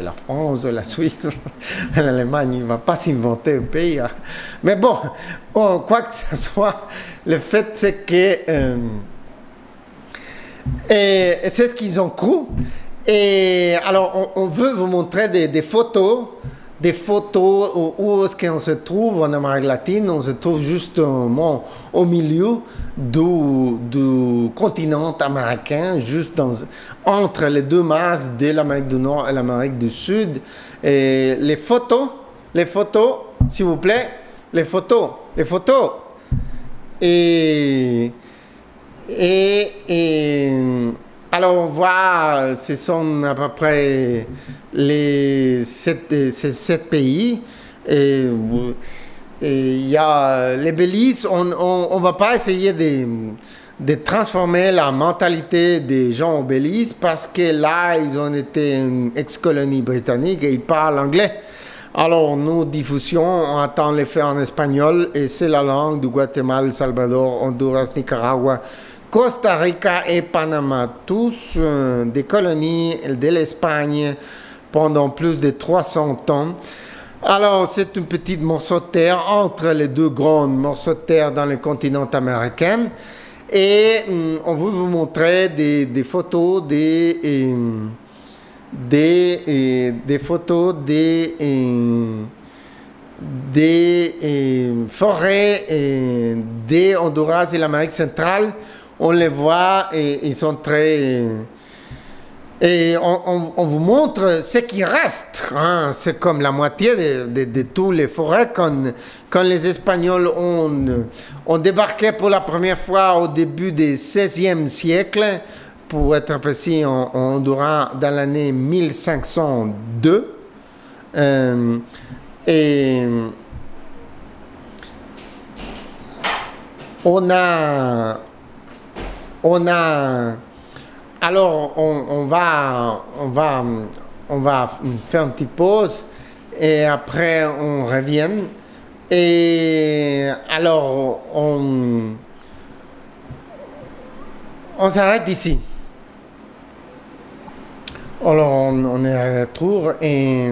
la France, de la Suisse, de l'Allemagne? Il ne va pas s'inventer un pays. Hein. Mais bon, quoi que ce soit, le fait c'est que c'est ce qu'ils ont cru. Et alors, on veut vous montrer des photos où est-ce qu'on se trouve en Amérique latine. On se trouve justement au milieu du continent américain, juste entre les deux masses de l'Amérique du Nord et l'Amérique du Sud. Et les photos, s'il vous plaît, les photos. Et alors on voit, ce sont à peu près ces 7 pays. Et il y a les Belize, on ne va pas essayer de transformer la mentalité des gens au Belize parce que là, ils ont été une ex-colonie britannique et ils parlent anglais. Alors, nous, diffusion, on attend les faits en espagnol et c'est la langue du Guatemala, El Salvador, Honduras, Nicaragua, Costa Rica et Panama, tous des colonies de l'Espagne pendant plus de 300 ans. Alors, c'est une petite morceau de terre entre les deux grands morceaux de terre dans le continent américain. Et on veut vous montrer des photos des photos des forêts des Honduras et l'Amérique centrale. On les voit et ils sont très... Et on vous montre ce qui reste. Hein. C'est comme la moitié de tous les forêts quand les Espagnols ont débarqué pour la première fois au début du XVIe siècle, pour être précis, en Honduras dans l'année 1502. Et on a alors on va faire une petite pause et après on revient. Et alors on s'arrête ici. Alors on est à retour et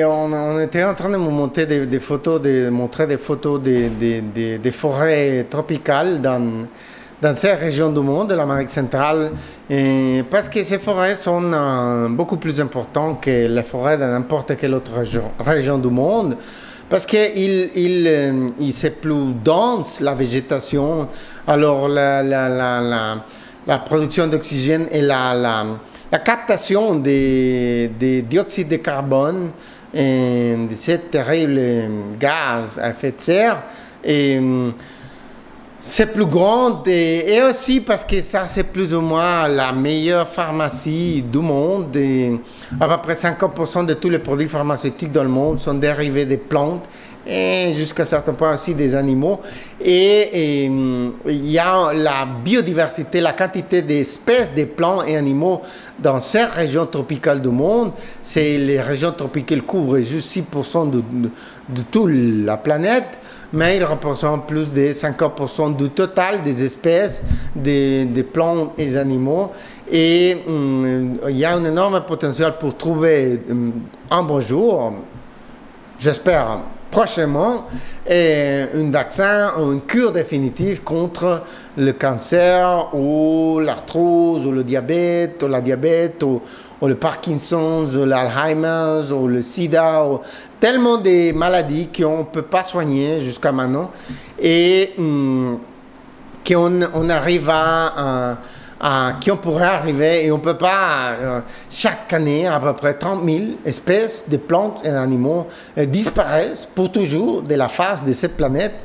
on était en train de vous montrer des photos, montrer des photos des forêts tropicales dans ces régions du monde, de l'Amérique centrale, parce que ces forêts sont beaucoup plus importantes que les forêts de n'importe quelle autre région du monde, parce que c'est plus dense, la végétation, alors la production d'oxygène et la captation des dioxydes de carbone et de ces terribles gaz à effet de serre, c'est plus grand et aussi parce que ça, c'est plus ou moins la meilleure pharmacie du monde. Et à peu près 50% de tous les produits pharmaceutiques dans le monde sont dérivés des plantes et jusqu'à certains points aussi des animaux. Et il y a la biodiversité, la quantité d'espèces de plantes et animaux dans ces régions tropicales du monde. C'est les régions tropicales couvrent juste 6% de toute la planète, mais ils représentent plus de 50% du total des espèces, des plantes et des animaux. Et il y a un énorme potentiel pour trouver un bon jour, j'espère prochainement, un vaccin ou une cure définitive contre le cancer ou l'arthrose ou le diabète ou la diabète ou le Parkinson's, ou l'Alzheimer, ou le sida, ou tellement de maladies qu'on ne peut pas soigner jusqu'à maintenant et qu'on arrive qui on pourrait arriver et on ne peut pas, chaque année, à peu près 30 000 espèces de plantes et d'animaux disparaissent pour toujours de la face de cette planète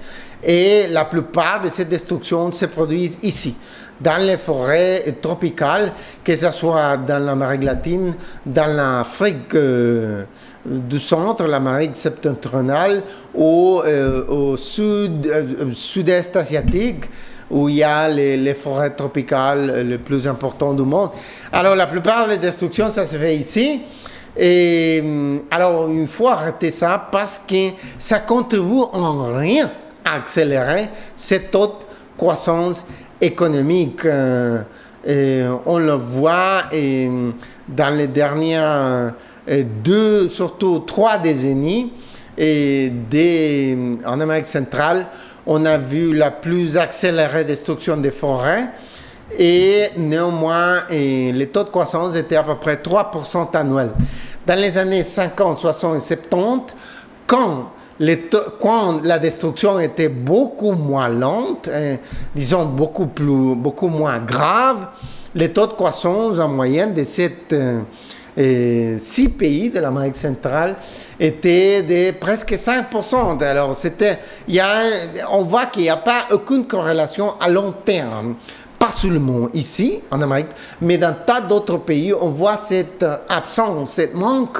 et la plupart de ces destructions se produisent ici, dans les forêts tropicales, que ce soit dans l'Amérique latine, dans l'Afrique du centre, l'Amérique septentrionale, ou au sud-est asiatique, où il y a les forêts tropicales les plus importantes du monde. Alors, la plupart des destructions, ça se fait ici. Et alors, il faut arrêter ça parce que ça contribue en rien à accélérer cette haute croissance économique. On le voit dans les dernières surtout 3 décennies en Amérique centrale. On a vu la plus accélérée destruction des forêts et néanmoins les taux de croissance étaient à peu près 3% annuels. Dans les années 50, 60 et 70, quand la destruction était beaucoup moins lente, disons beaucoup moins grave, les taux de croissance en moyenne de cette 6 pays de l'Amérique centrale étaient de presque 5%. Alors, on voit qu'il n'y a pas aucune corrélation à long terme. Pas seulement ici, en Amérique, mais dans tas d'autres pays, on voit cette absence, ce manque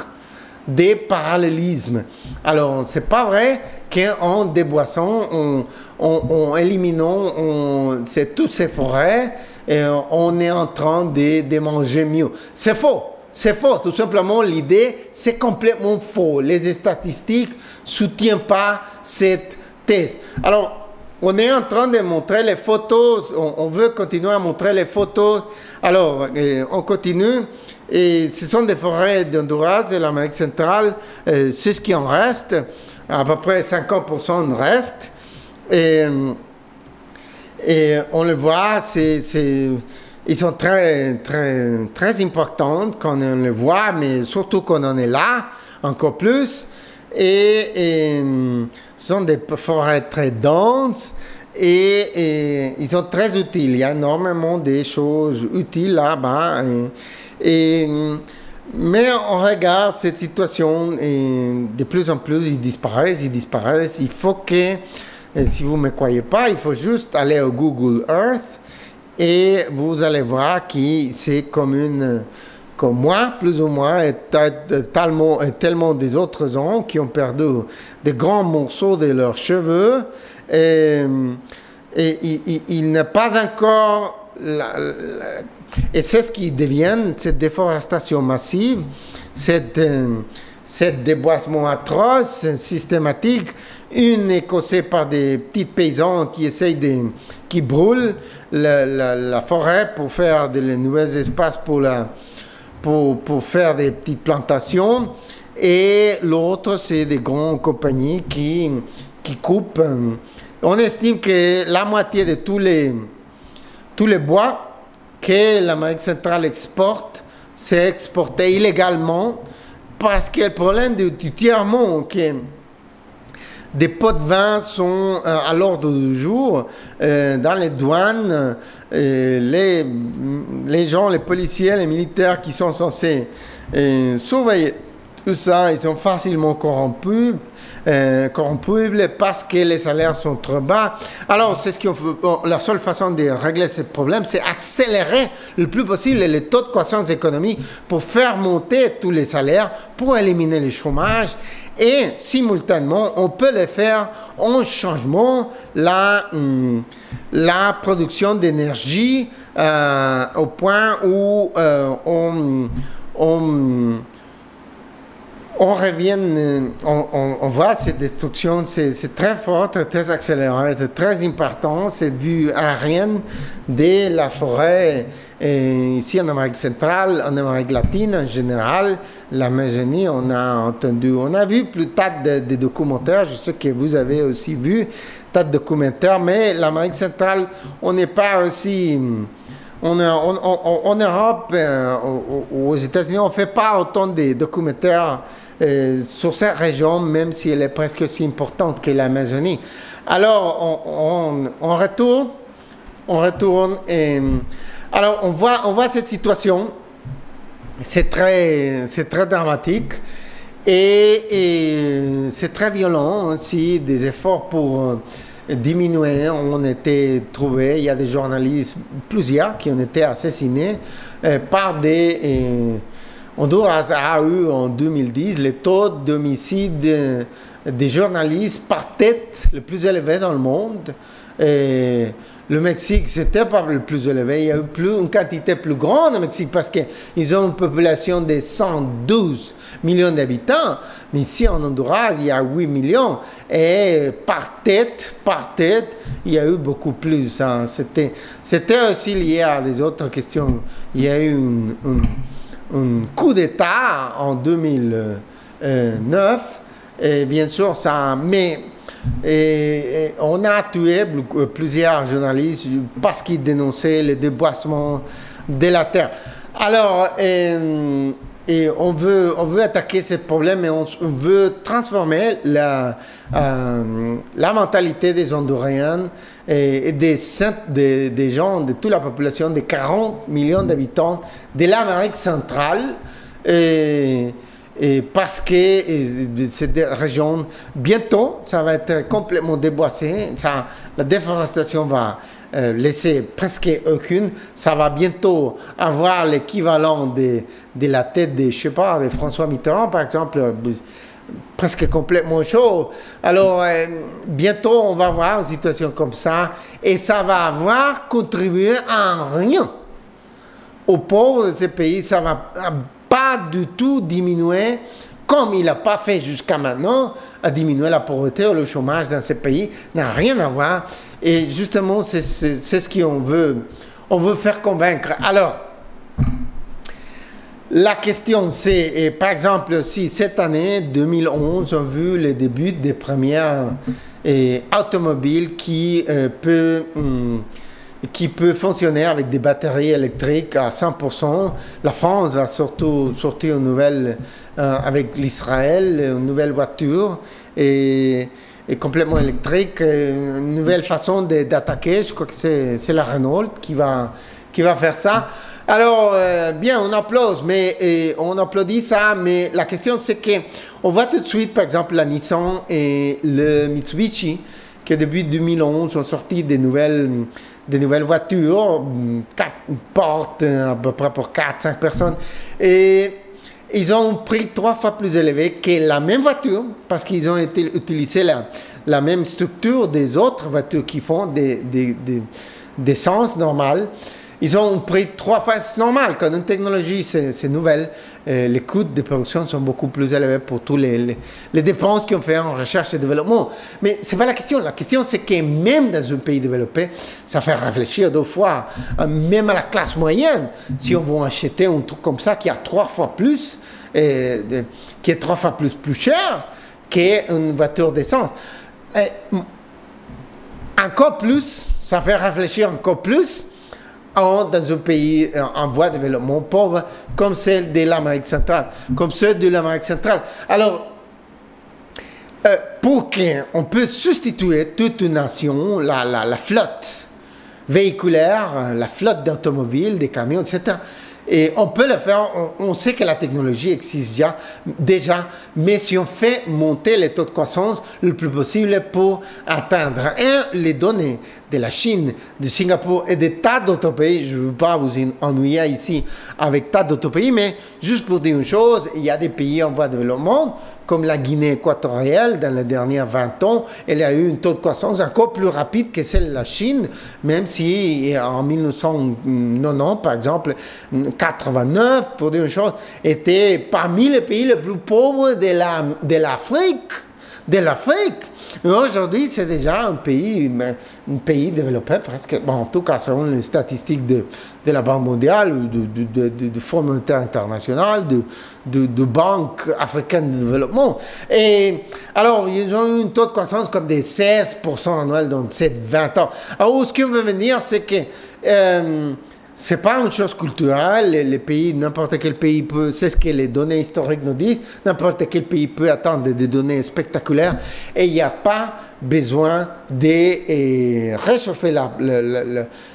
de parallélisme. Alors, c'est pas vrai qu'en déboissant, en éliminant toutes ces forêts, on est en train de manger mieux. C'est faux. C'est faux, tout simplement l'idée, c'est complètement faux. Les statistiques ne soutiennent pas cette thèse. Alors, on est en train de montrer les photos, on veut continuer à montrer les photos. Alors, on continue. Et ce sont des forêts d'Honduras et l'Amérique centrale, c'est ce qui en reste. À peu près 50% en reste. Et on le voit, ils sont très, très, très importants quand on le voit, mais surtout quand on est là, encore plus. Et ce sont des forêts très denses et ils sont très utiles. Il y a énormément de choses utiles là-bas. Mais on regarde cette situation et de plus en plus ils disparaissent. Il faut que, si vous ne me croyez pas, il faut juste aller au Google Earth et vous allez voir que c'est comme moi, plus ou moins, et tellement des autres gens qui ont perdu des grands morceaux de leurs cheveux. Et il n'est pas encore... et c'est ce qui devient cette déforestation massive, cette déboisement atroce, systématique, causée par des petits paysans qui essayent qui brûlent la forêt pour faire de nouveaux espaces pour faire des petites plantations. Et l'autre, c'est des grandes compagnies qui coupent. On estime que la moitié de tous les bois que l'Amérique centrale exporte, c'est exporté illégalement parce que le problème du tiers-monde, que des pots de vin sont à l'ordre du jour dans les douanes, les gens, les policiers, les militaires qui sont censés surveiller tout ça, ils sont facilement corrompubles parce que les salaires sont trop bas. Alors, c'est ce qu'on fait. Bon, la seule façon de régler ce problème, c'est accélérer le plus possible les taux de croissance économique pour faire monter tous les salaires, pour éliminer le chômage. Et simultanément, on peut le faire en changeant la production d'énergie au point où on revient, on voit cette destruction, c'est très fort, très accéléré, c'est très important, cette vue aérienne de la forêt, ici en Amérique centrale, en Amérique latine en général, l'Amazonie, on a vu plus tard de documentaires, je sais que vous avez aussi vu tas de documentaires, mais l'Amérique centrale, on n'est pas aussi... En Europe, aux États-Unis, on ne fait pas autant de documentaires sur cette région, même si elle est presque aussi importante que l'Amazonie. Alors, on retourne. Alors, on voit cette situation. C'est très dramatique. Et c'est très violent aussi, des efforts pour... diminuer, ont été trouvés. Il y a des journalistes, plusieurs, qui ont été assassinés par des... Honduras a eu en 2010 le taux d'homicide des journalistes par tête le plus élevé dans le monde. Et le Mexique, c'était pas le plus élevé. Il y a eu une quantité plus grande au Mexique parce qu'ils ont une population de 112 millions d'habitants. Mais ici, en Honduras, il y a 8 millions. Et par tête, il y a eu beaucoup plus. Hein. C'était aussi lié à des autres questions. Il y a eu un coup d'État en 2009. Et bien sûr, ça... Mais... on a tué plusieurs journalistes parce qu'ils dénonçaient le déboisement de la terre. Alors, on veut attaquer ce problème et on veut transformer la mentalité des Honduriens et des gens, de toute la population, de 40 millions d'habitants de l'Amérique centrale. Et parce que cette région, bientôt, ça va être complètement déboissé. La déforestation va laisser presque aucune. Ça va bientôt avoir l'équivalent de la tête de, je sais pas, de François Mitterrand, par exemple, presque complètement chaud. Alors, bientôt, on va voir une situation comme ça. Et ça va avoir contribué à rien aux pauvres de ces pays. Ça va pas du tout diminuer comme il n'a pas fait jusqu'à maintenant, à diminuer la pauvreté ou le chômage dans ces pays, n'a rien à voir. Et justement, c'est ce qu'on veut, on veut faire convaincre. Alors, la question c'est, par exemple, si cette année, 2011, on a vu le début des premières automobiles qui peut fonctionner avec des batteries électriques à 100%. La France va surtout sortir une nouvelle, avec l'Israël, une nouvelle voiture et complètement électrique, une nouvelle façon d'attaquer. Je crois que c'est la Renault qui va faire ça. Alors, bien, on applaudit, mais on applaudit ça, mais la question c'est qu'on voit tout de suite, par exemple, la Nissan et le Mitsubishi, qui depuis 2011 ont sorti des nouvelles voitures, 4 portes à peu près pour 4-5 personnes, et ils ont un prix 3 fois plus élevé que la même voiture, parce qu'ils ont utilisé la même structure des autres voitures qui font des sens normales. Ils ont un prix 3 fois normal. Quand une technologie c'est nouvelle, les coûts de production sont beaucoup plus élevés pour tous les dépenses qu'on fait en recherche et développement. Mais ce n'est pas la question. La question, c'est que même dans un pays développé, ça fait réfléchir 2 fois. Même à la classe moyenne, si on veut acheter un truc comme ça qui a 3 fois plus, qui est 3 fois plus cher qu'une voiture d'essence. Encore plus, ça fait réfléchir encore plus dans un pays en voie de développement pauvre comme celle de l'Amérique centrale, comme ceux de l'Amérique centrale. Alors, pour qu'on puisse substituer toute une nation, la flotte véhiculaire, la flotte d'automobiles, des camions, etc., et on peut le faire, on sait que la technologie existe déjà, mais si on fait monter les taux de croissance le plus possible pour atteindre les données de la Chine, de Singapour et des tas d'autres pays, je ne veux pas vous ennuyer ici avec tas d'autres pays, mais juste pour dire une chose, il y a des pays en voie de développement, comme la Guinée équatoriale, dans les derniers 20 ans, elle a eu un taux de croissance encore plus rapide que celle de la Chine, même si en 1990, par exemple, 89, pour dire une chose, était parmi les pays les plus pauvres de l'Afrique. Aujourd'hui, c'est déjà un pays développé presque, bon, en tout cas selon les statistiques de la Banque mondiale, du Fonds monétaire international, de Banque africaine de développement. Et alors, ils ont eu un taux de croissance comme des 16% annuels dans ces 20 ans. Alors, ce qu'on veut dire, c'est que c'est pas une chose culturelle. Les pays, n'importe quel pays peut, c'est ce que les données historiques nous disent, n'importe quel pays peut attendre des données spectaculaires et il n'y a pas besoin de réchauffer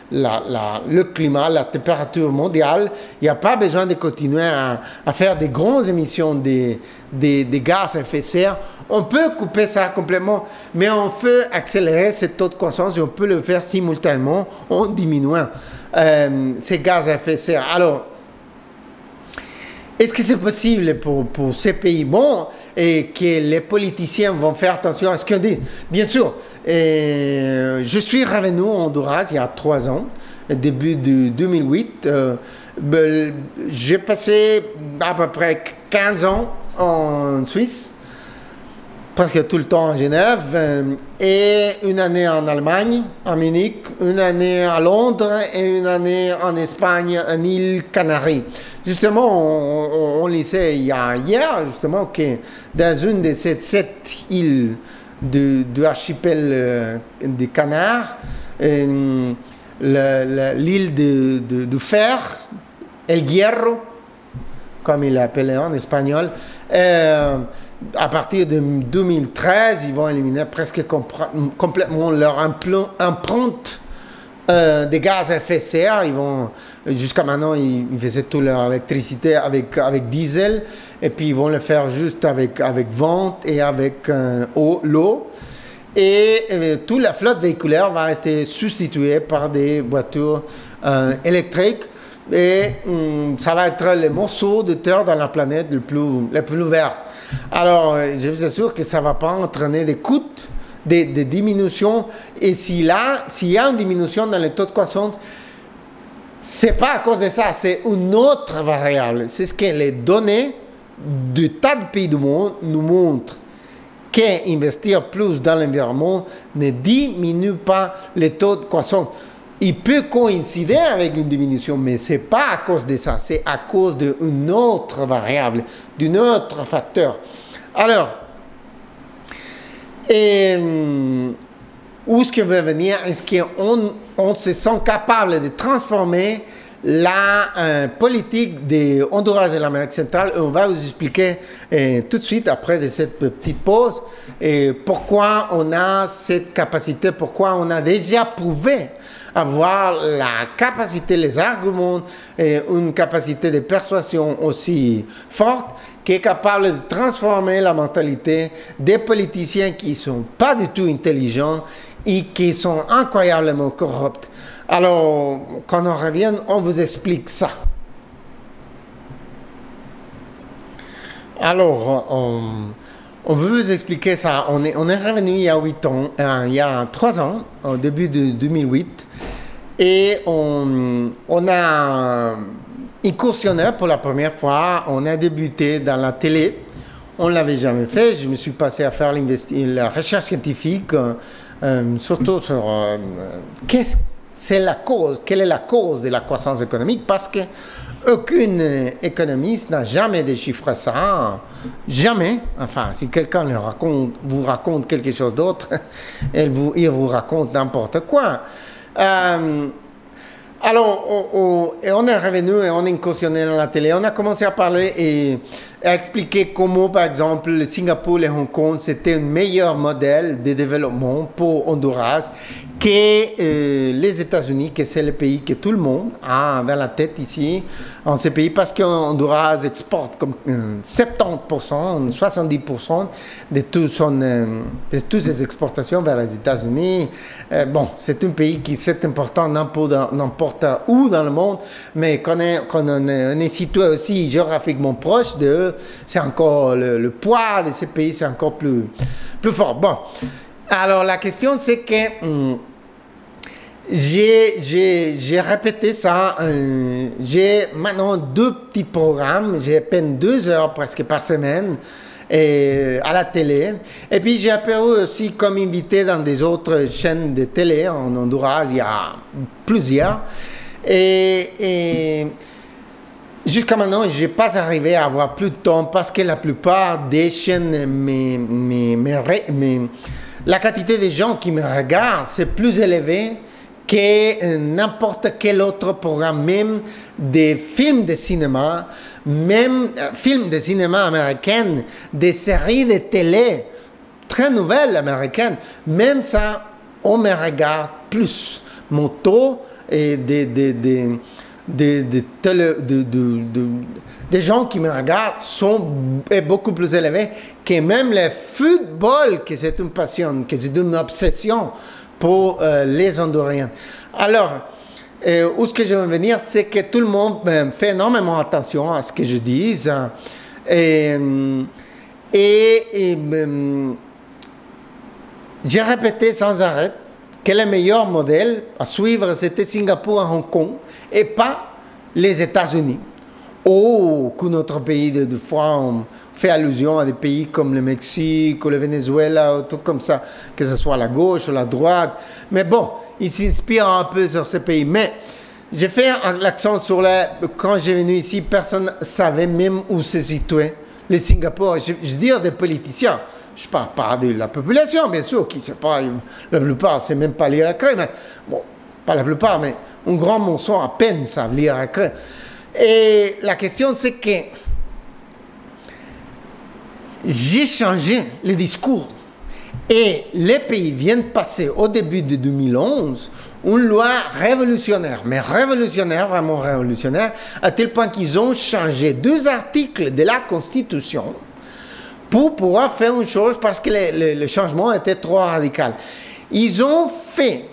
le climat, la température mondiale. Il n'y a pas besoin de continuer à faire des grandes émissions de gaz à effet de serre. On peut couper ça complètement, mais on peut accélérer ce taux de croissance et on peut le faire simultanément en diminuant ces gaz à effet de serre. Alors, est-ce que c'est possible pour ces pays? Bon, et que les politiciens vont faire attention à ce qu'ils disent. Bien sûr, je suis revenu en Honduras il y a 3 ans, début de 2008. J'ai passé à peu près 15 ans en Suisse, presque tout le temps à Genève, et une année en Allemagne, à Munich, une année à Londres et une année en Espagne, en île Canaries. Justement, on lisait hier, justement, que dans une de ces 7 îles du archipel des Canaries, l'île du fer, El Hierro, comme il l'appelait en espagnol, à partir de 2013, ils vont éliminer presque complètement leur empreinte des gaz à effet de serre. Jusqu'à maintenant, ils faisaient toute leur électricité avec diesel, et puis ils vont le faire juste avec vent et avec l'eau. Et toute la flotte véhiculaire va rester substituée par des voitures électriques. Et ça va être le morceau de terre dans la planète le plus vert. Alors, je vous assure que ça ne va pas entraîner des coûts, des diminutions. Et s'il y a une diminution dans le taux de croissance, ce n'est pas à cause de ça, c'est une autre variable. C'est ce que les données de tas de pays du monde nous montrent qu'investir plus dans l'environnement ne diminue pas les taux de croissance. Il peut coïncider avec une diminution, mais ce n'est pas à cause de ça, c'est à cause d'une autre variable, d'un autre facteur. Alors, où est-ce qu'on veut venir? Est-ce qu'on se sent capable de transformer la politique de Honduras et l'Amérique centrale? On va vous expliquer tout de suite, après de cette petite pause, pourquoi on a cette capacité, pourquoi on a déjà prouvé avoir la capacité, les arguments et une capacité de persuasion aussi forte qui est capable de transformer la mentalité des politiciens qui ne sont pas du tout intelligents et qui sont incroyablement corrupts. Alors, quand on revient, on vous explique ça. Alors, on veut vous expliquer ça. On est revenu il y a 8 ans, il y a 3 ans, au début de 2008, et on a incursionné pour la première fois. On a débuté dans la télé. On ne l'avait jamais fait. Je me suis passé à faire la recherche scientifique, surtout sur quelle est la cause de la croissance économique, parce que aucune économiste n'a jamais déchiffré ça, jamais. Enfin, si quelqu'un vous raconte quelque chose d'autre, il vous raconte n'importe quoi. Alors, on est revenu et on a incursionné dans la télé. On a commencé à parler et à expliquer comment, par exemple, le Singapour et Hong Kong, c'était un meilleur modèle de développement pour Honduras que les États-Unis, que c'est le pays que tout le monde a dans la tête ici, en ces pays, parce qu'Honduras exporte comme 70%, 70% de toutes ses exportations vers les États-Unis. Bon, c'est un pays qui est important n'importe où dans le monde, mais quand on est situé aussi géographiquement proche d'eux, c'est encore le poids de ces pays, c'est encore plus fort. Bon, alors la question c'est que j'ai répété ça. J'ai maintenant 2 petits programmes. J'ai à peine 2 heures presque par semaine à la télé. Et puis j'ai apparu aussi comme invité dans des autres chaînes de télé en Honduras. Il y a plusieurs. Et jusqu'à maintenant, je n'ai pas arrivé à avoir plus de temps parce que la plupart des chaînes, la quantité de gens qui me regardent, c'est plus élevé que n'importe quel autre programme, même des films de cinéma, même films de cinéma américains, des séries de télé très nouvelles américaines, même ça, on me regarde plus. Mon taux et des gens qui me regardent est beaucoup plus élevé que même le football, que c'est une passion, que c'est une obsession pour les Honduriens. Alors, où ce que je veux venir, c'est que tout le monde fait énormément attention à ce que je dis. J'ai répété sans arrêt que le meilleur modèle à suivre, c'était Singapour et Hong Kong, et pas les États-Unis. Ou que notre pays, de fois, on fait allusion à des pays comme le Mexique ou le Venezuela, ou tout comme ça, que ce soit la gauche ou la droite. Mais bon, ils s'inspirent un peu sur ces pays. Mais j'ai fait l'accent sur quand j'ai venu ici, personne ne savait même où se situait le Singapour. Je veux dire des politiciens. Je ne parle pas de la population, bien sûr, qui ne sait pas, la plupart ne sait même pas lire et écrire, mais bon, pas la plupart, mais un grand monceau à peine savent lire et écrire. Et la question, c'est que j'ai changé le discours. Et les pays viennent passer, au début de 2011, une loi révolutionnaire, mais révolutionnaire, vraiment révolutionnaire, à tel point qu'ils ont changé 2 articles de la Constitution pour pouvoir faire une chose parce que le changement était trop radical. Ils ont fait,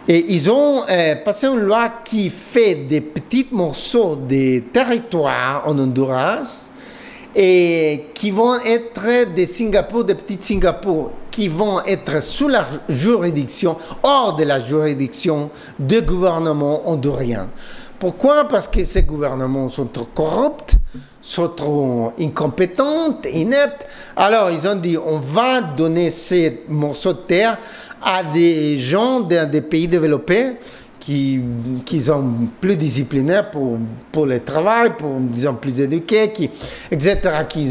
et ils ont passé une loi qui fait des petits morceaux de territoire en Honduras et qui vont être des Singapour, des petits Singapour, qui vont être sous la juridiction, hors de la juridiction du gouvernement hondurien. Pourquoi? Parce que ces gouvernements sont trop corrupts, sont trop incompétents, ineptes. Alors, ils ont dit, on va donner ces morceaux de terre à des gens des pays développés qui sont plus disciplinés pour le travail, disons, plus éduqués, etc., qui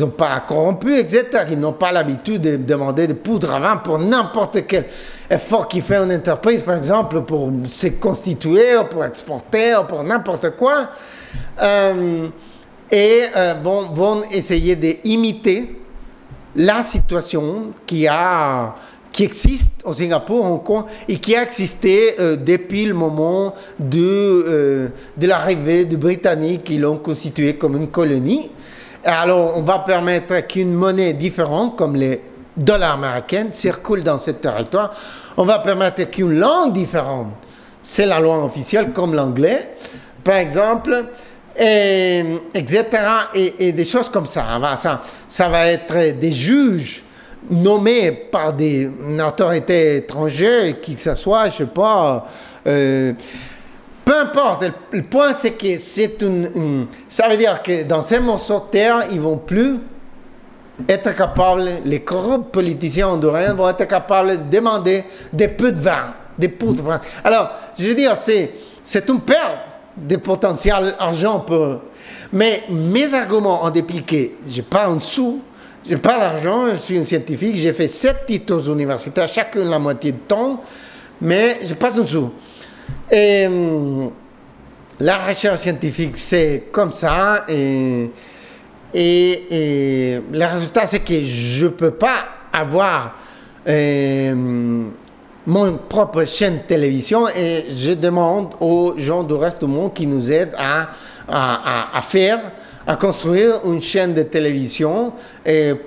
n'ont pas corrompu, etc., qui n'ont pas l'habitude de demander de poudre à vent pour n'importe quel effort qui fait une entreprise, par exemple, pour se constituer, ou pour exporter, ou pour n'importe quoi, vont essayer d'imiter la situation qui existe au Singapour, Hong Kong, et qui a existé depuis le moment de l'arrivée des Britanniques qui l'ont constitué comme une colonie. Alors, on va permettre qu'une monnaie différente, comme les dollars américains, circule dans ce territoire. On va permettre qu'une langue différente, c'est la langue officielle, comme l'anglais, par exemple, etc. Et des choses comme ça. Ça va être des juges nommés par des autorités étrangères, qui que ce soit, je sais pas. Peu importe. Le point, c'est que ça veut dire que dans ces morceaux de terre, ils vont plus être capables, les corrupts politiciens honduréens vont être capables de demander des peu de vin, des poudres de vin. Alors, je veux dire, c'est une perte de potentiel argent pour eux. Mais mes arguments ont dépliqué. Je n'ai pas un sou, je n'ai pas d'argent, je suis un scientifique, j'ai fait 7 titres universitaires, chacun la moitié de temps, mais je n'ai pas un sou. Et la recherche scientifique, c'est comme ça. Et le résultat, c'est que je ne peux pas avoir mon propre chaîne de télévision, et je demande aux gens du reste du monde qui nous aident à construire une chaîne de télévision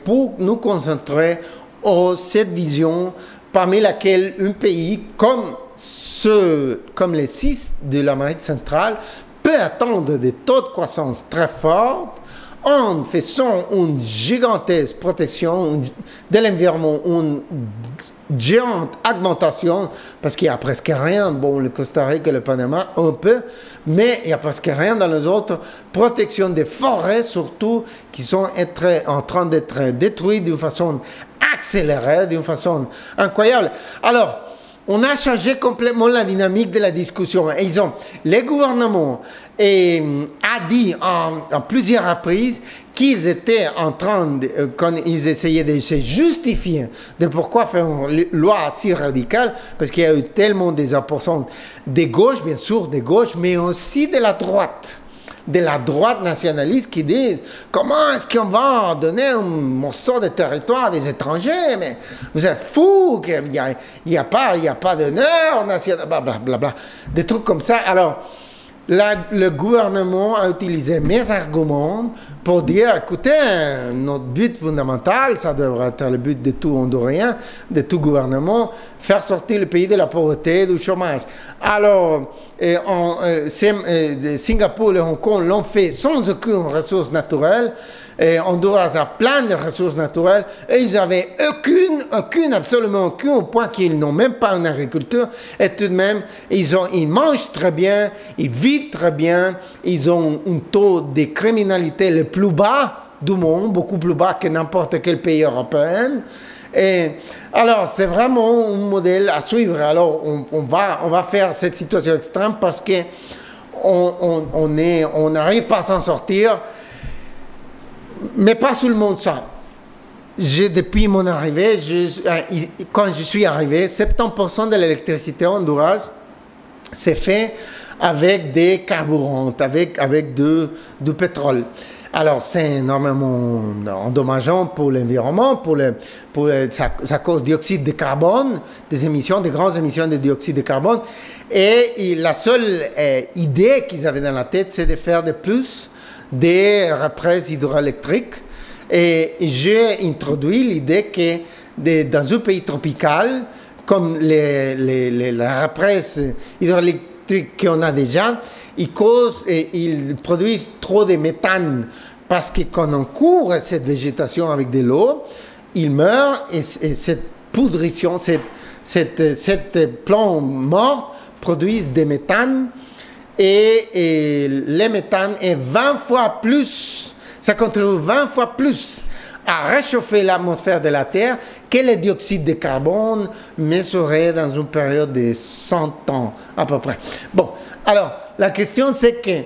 pour nous concentrer sur cette vision parmi laquelle un pays comme les 6 de l'Amérique centrale peut attendre des taux de croissance très forts en faisant une gigantesque protection de l'environnement, une géante augmentation, parce qu'il n'y a presque rien, bon, le Costa Rica et le Panama, un peu, mais il n'y a presque rien dans les autres, protection des forêts surtout, qui sont en train d'être détruites d'une façon accélérée, d'une façon incroyable. Alors, on a changé complètement la dynamique de la discussion. Et les gouvernements a dit en plusieurs reprises qu'ils étaient en train, quand ils essayaient de se justifier de pourquoi faire une loi si radicale, parce qu'il y a eu tellement des opposants des gauches, bien sûr, des gauches, mais aussi de la droite nationaliste qui disent comment est-ce qu'on va donner un morceau de territoire à des étrangers, mais vous êtes fous, qu'il n'y a pas d'honneur national, blablabla, des trucs comme ça. Alors, le gouvernement a utilisé mes arguments pour dire, écoutez, notre but fondamental, ça devrait être le but de tout Hondurien, de tout gouvernement, faire sortir le pays de la pauvreté, du chômage. Alors, Singapour et Hong Kong l'ont fait sans aucune ressource naturelle. Et Honduras a plein de ressources naturelles et ils n'avaient absolument aucune, au point qu'ils n'ont même pas une agriculture. Et tout de même, ils mangent très bien, ils vivent très bien, ils ont un taux de criminalité le plus bas du monde, beaucoup plus bas que n'importe quel pays européen. Et alors, c'est vraiment un modèle à suivre. Alors, on va faire cette situation extrême parce que on n'arrive pas à s'en sortir. Mais pas tout le monde ça. Depuis mon arrivée, quand je suis arrivé, 70% de l'électricité en Honduras s'est fait avec des carburants, avec du pétrole. Alors, c'est énormément endommageant pour l'environnement, ça cause dioxyde de carbone, des grandes émissions de dioxyde de carbone. Et la seule idée qu'ils avaient dans la tête, c'est de faire de plus des reprises hydroélectriques. Et j'ai introduit l'idée que dans un pays tropical, comme les reprises hydroélectriques qu'on a déjà, ils produisent trop de méthane, parce que quand on couvre cette végétation avec de l'eau, il meurt, et cette poudrition, cette plante morte produisent des méthanes et le méthane est 20 fois plus, ça contribue 20 fois plus à réchauffer l'atmosphère de la Terre que le dioxyde de carbone mesuré dans une période de 100 ans à peu près. Bon, alors la question c'est que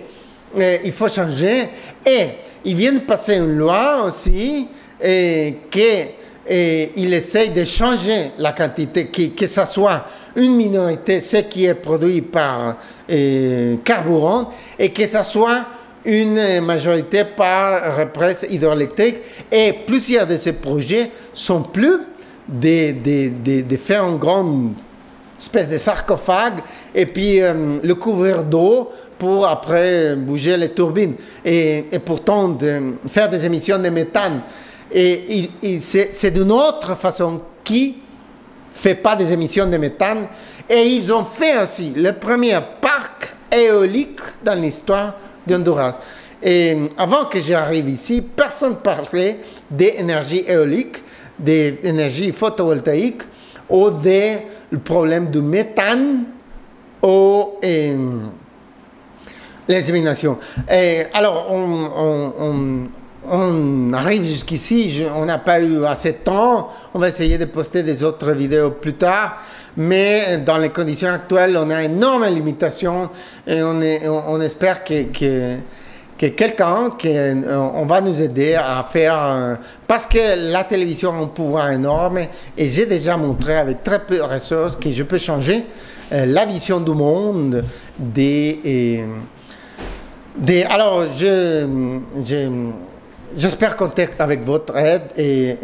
il faut changer et ils viennent de passer une loi aussi qu'il essaye de changer la quantité, que ça soit une minorité, ce qui est produit par carburant, et que ça soit une majorité par represse hydroélectrique. Et plusieurs de ces projets sont plus de faire une grande espèce de sarcophage et puis le couvrir d'eau pour après bouger les turbines et pourtant de faire des émissions de méthane. Et c'est d'une autre façon qui fait pas des émissions de méthane. Et ils ont fait aussi le premier parc éolique dans l'histoire d'Honduras. Et avant que j'arrive ici, personne ne parlait d'énergie éolique, d'énergie photovoltaïque ou des problèmes du méthane ou l'élimination. Alors, on arrive jusqu'ici, on n'a pas eu assez de temps, on va essayer de poster des autres vidéos plus tard, mais dans les conditions actuelles, on a énormément de limitations et on espère que quelqu'un, on va nous aider à faire, parce que la télévision a un pouvoir énorme et j'ai déjà montré avec très peu de ressources que je peux changer la vision du monde alors, j'espère compter avec votre aide et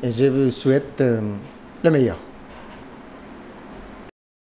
je vous souhaite le meilleur.